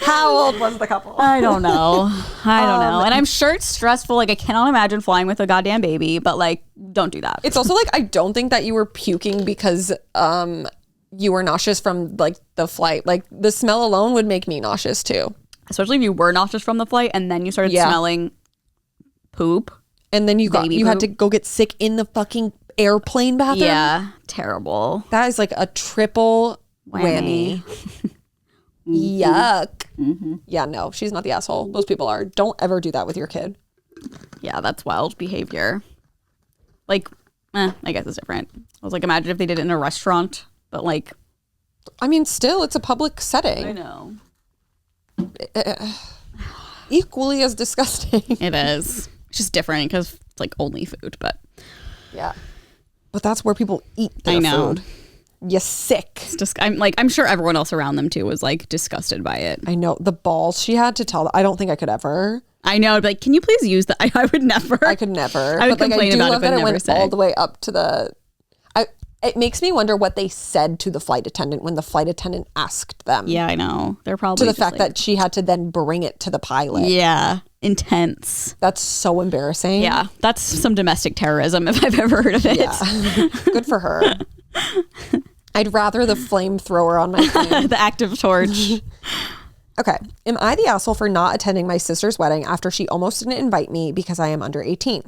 How old was the couple? I don't know. And I'm sure it's stressful. Like, I cannot imagine flying with a goddamn baby, but like, don't do that. It's also like, I don't think that you were puking because you were nauseous from like the flight. Like, the smell alone would make me nauseous too. Especially if you were nauseous from the flight and then you started smelling poop. And then you had to go get sick in the fucking airplane bathroom. Yeah, terrible. That is like a triple whammy. Yuck. Yeah, no, she's not the asshole. Those people are. Don't ever do that with your kid. Yeah, that's wild behavior. Like, I guess it's different. I was like, imagine if they did it in a restaurant, but like, I mean, still, it's a public setting. I know. Equally as disgusting. It is. It's just different because it's like only food, but Yeah. But that's where people eat their I know. food. You sick. It's just I'm sure everyone else around them too was like disgusted by it. I know. The balls she had to tell. I don't think I could ever. I know. Like, can you please use that? I would never. I could never. I would but like, complain I do about love it, but that it never went say. all the way up to the. It makes me wonder what they said to the flight attendant when the flight attendant asked them. Yeah, I know. They're probably To the just fact like, that she had to then bring it to the pilot. yeah, intense. That's so embarrassing. Yeah, that's some domestic terrorism if I've ever heard of it. Yeah. Good for her. I'd rather the flamethrower on my plane. The active torch. Okay. Am I the asshole for not attending my sister's wedding after she almost didn't invite me because I am under 18?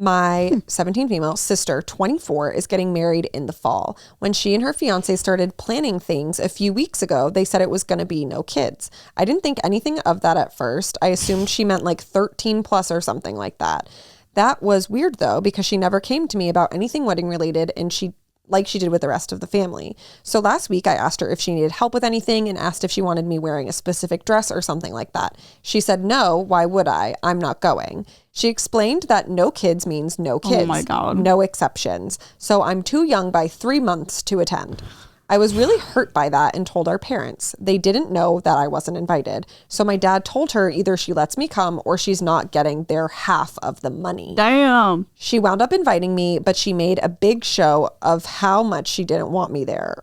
My 17 female sister, 24, is getting married in the fall. When she and her fiance started planning things a few weeks ago, they said it was going to be no kids. I didn't think anything of that at first. I assumed she meant like 13 plus or something like that. That was weird though, because she never came to me about anything wedding related, and she did with the rest of the family. So last week I asked her if she needed help with anything and asked if she wanted me wearing a specific dress or something like that. She said, no, why would I? I'm not going. She explained that no kids means no kids. Oh my God. No exceptions. So I'm too young by 3 months to attend. I was really hurt by that and told our parents. They didn't know that I wasn't invited. So my dad told her either she lets me come or she's not getting their half of the money. Damn. She wound up inviting me, but she made a big show of how much she didn't want me there.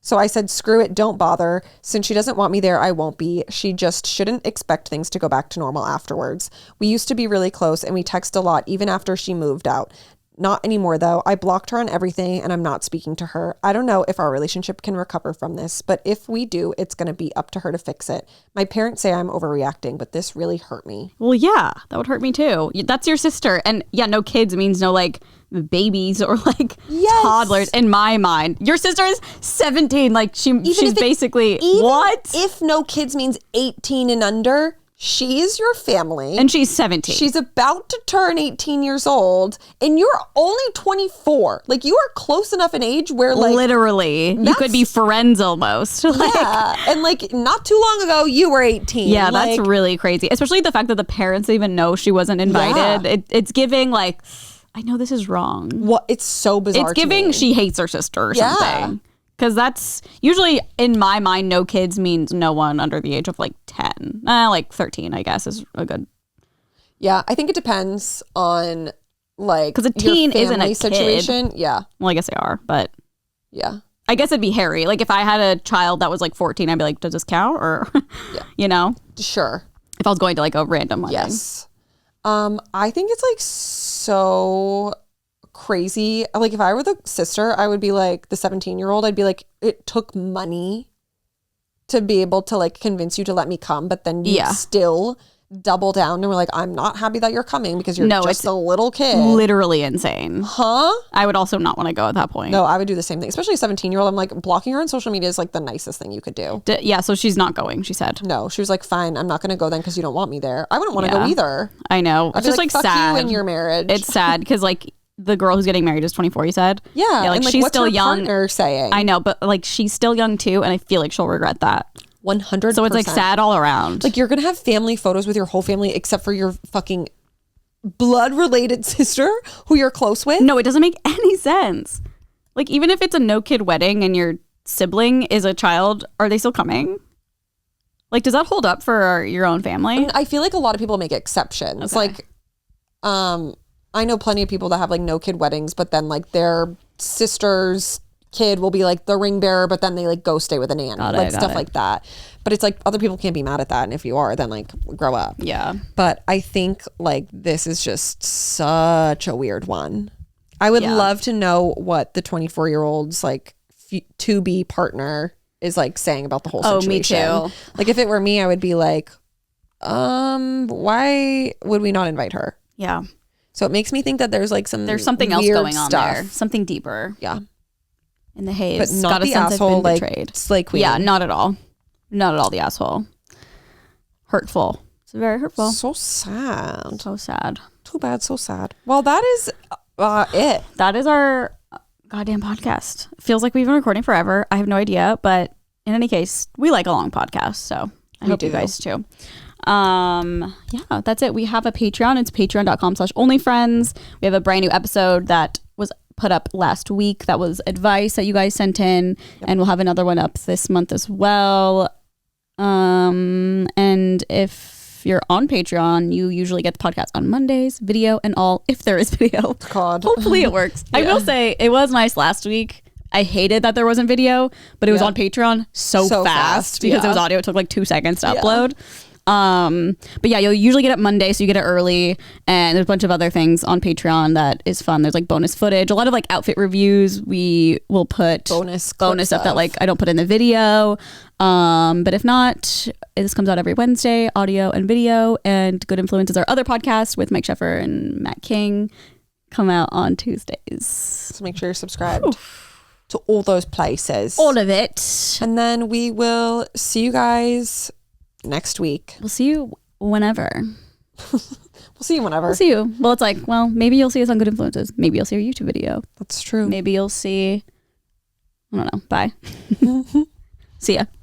So I said, screw it, don't bother. Since she doesn't want me there, I won't be. She just shouldn't expect things to go back to normal afterwards. We used to be really close and we text a lot even after she moved out. Not anymore though. I blocked her on everything and I'm not speaking to her. I don't know if our relationship can recover from this, but if we do, it's going to be up to her to fix it. My parents say I'm overreacting, but this really hurt me. Well, yeah, that would hurt me too. That's your sister. And yeah, no kids means no like babies or like toddlers in my mind. Your sister is 17. Like she's basically what? If no kids means 18 and under, she is your family. And she's 17. She's about to turn 18 years old and you're only 24. Like you are close enough in age where like literally you could be friends almost. Like, yeah. And like not too long ago you were 18. Yeah, like, that's really crazy. Especially the fact that the parents even know she wasn't invited. Yeah. It's giving like, I know this is wrong. What? It's so bizarre. It's giving she hates her sister or something. Because that's usually, in my mind, no kids means no one under the age of like 10. Like 13, I guess, is a good. Yeah, I think it depends on like because a teen your isn't a situation. Kid. Yeah. Well, I guess they are, but yeah. I guess it'd be hairy. Like if I had a child that was like 14, I'd be like, does this count? Or, you know? Sure. If I was going to like a random wedding. Yes. I think it's like so crazy. Like if I were the sister, I would be like the 17-year-old. I'd be like, it took money to be able to like convince you to let me come, but then you still double down and we're like, I'm not happy that you're coming because you're just a little kid. Literally insane. Huh? I would also not want to go at that point. No, I would do the same thing. Especially a 17-year-old. I'm like, blocking her on social media is like the nicest thing you could do. Yeah, so she's not going, she said. No, she was like, fine, I'm not going to go then because you don't want me there. I wouldn't want to go either. I know. I'd It's just like fuck sad. you and your marriage. It's sad because like the girl who's getting married is 24, you said? Yeah, like and, like, she's what's still her young. partner saying? I know, but like she's still young too, and I feel like she'll regret that. 100%. So it's like sad all around. Like you're going to have family photos with your whole family except for your fucking blood-related sister who you're close with? No, it doesn't make any sense. Like even if it's a no-kid wedding and your sibling is a child, are they still coming? Like does that hold up for your own family? And I feel like a lot of people make exceptions. Okay. Like I know plenty of people that have like no kid weddings, but then like their sister's kid will be like the ring bearer, but then they like go stay with a nanny, like stuff like that. But it's like other people can't be mad at that, and if you are, then like grow up. Yeah. But I think like this is just such a weird one. I would love to know what the 24-year-old's like to be partner is like saying about the whole situation. Oh, me too. Like if it were me, I would be like, why would we not invite her? Yeah. So it makes me think that there's something else going on there, something deeper. Yeah. In the haze, but not got a the sense asshole I've been like betrayed. Slay Queen. Yeah, not at all. Not at all the asshole. Hurtful. It's very hurtful. So sad. So sad. Too bad. So sad. Well, that is it. That is our goddamn podcast. Feels like we've been recording forever. I have no idea, but in any case, we like a long podcast, so I hope you guys too. Yeah, that's it. We have a Patreon. It's patreon.com/onlyfriends. We have a brand new episode that was put up last week. That was advice that you guys sent in. Yep. And we'll have another one up this month as well. And if you're on Patreon, you usually get the podcast on Mondays, video and all, if there is video. God. Hopefully it works. Yeah. I will say it was nice last week. I hated that there wasn't video, but it was on Patreon so fast because it was audio. It took like 2 seconds to upload. But yeah, you'll usually get it Monday, so you get it early, and there's a bunch of other things on Patreon that is fun. There's like bonus footage, a lot of like outfit reviews. We will put bonus stuff that like I don't put in the video. But if not, this comes out every Wednesday, audio and video. And Good Influences, our other podcast with Mike Sheffer and Matt King, come out on Tuesdays. So make sure you're subscribed to all those places, all of it, and then we will see you guys next week. We'll see you whenever. We'll see you whenever. We'll see you. Well, it's like, well, maybe you'll see us on Good Influences. Maybe you'll see our YouTube video. That's true. Maybe you'll see, I don't know. Bye. See ya.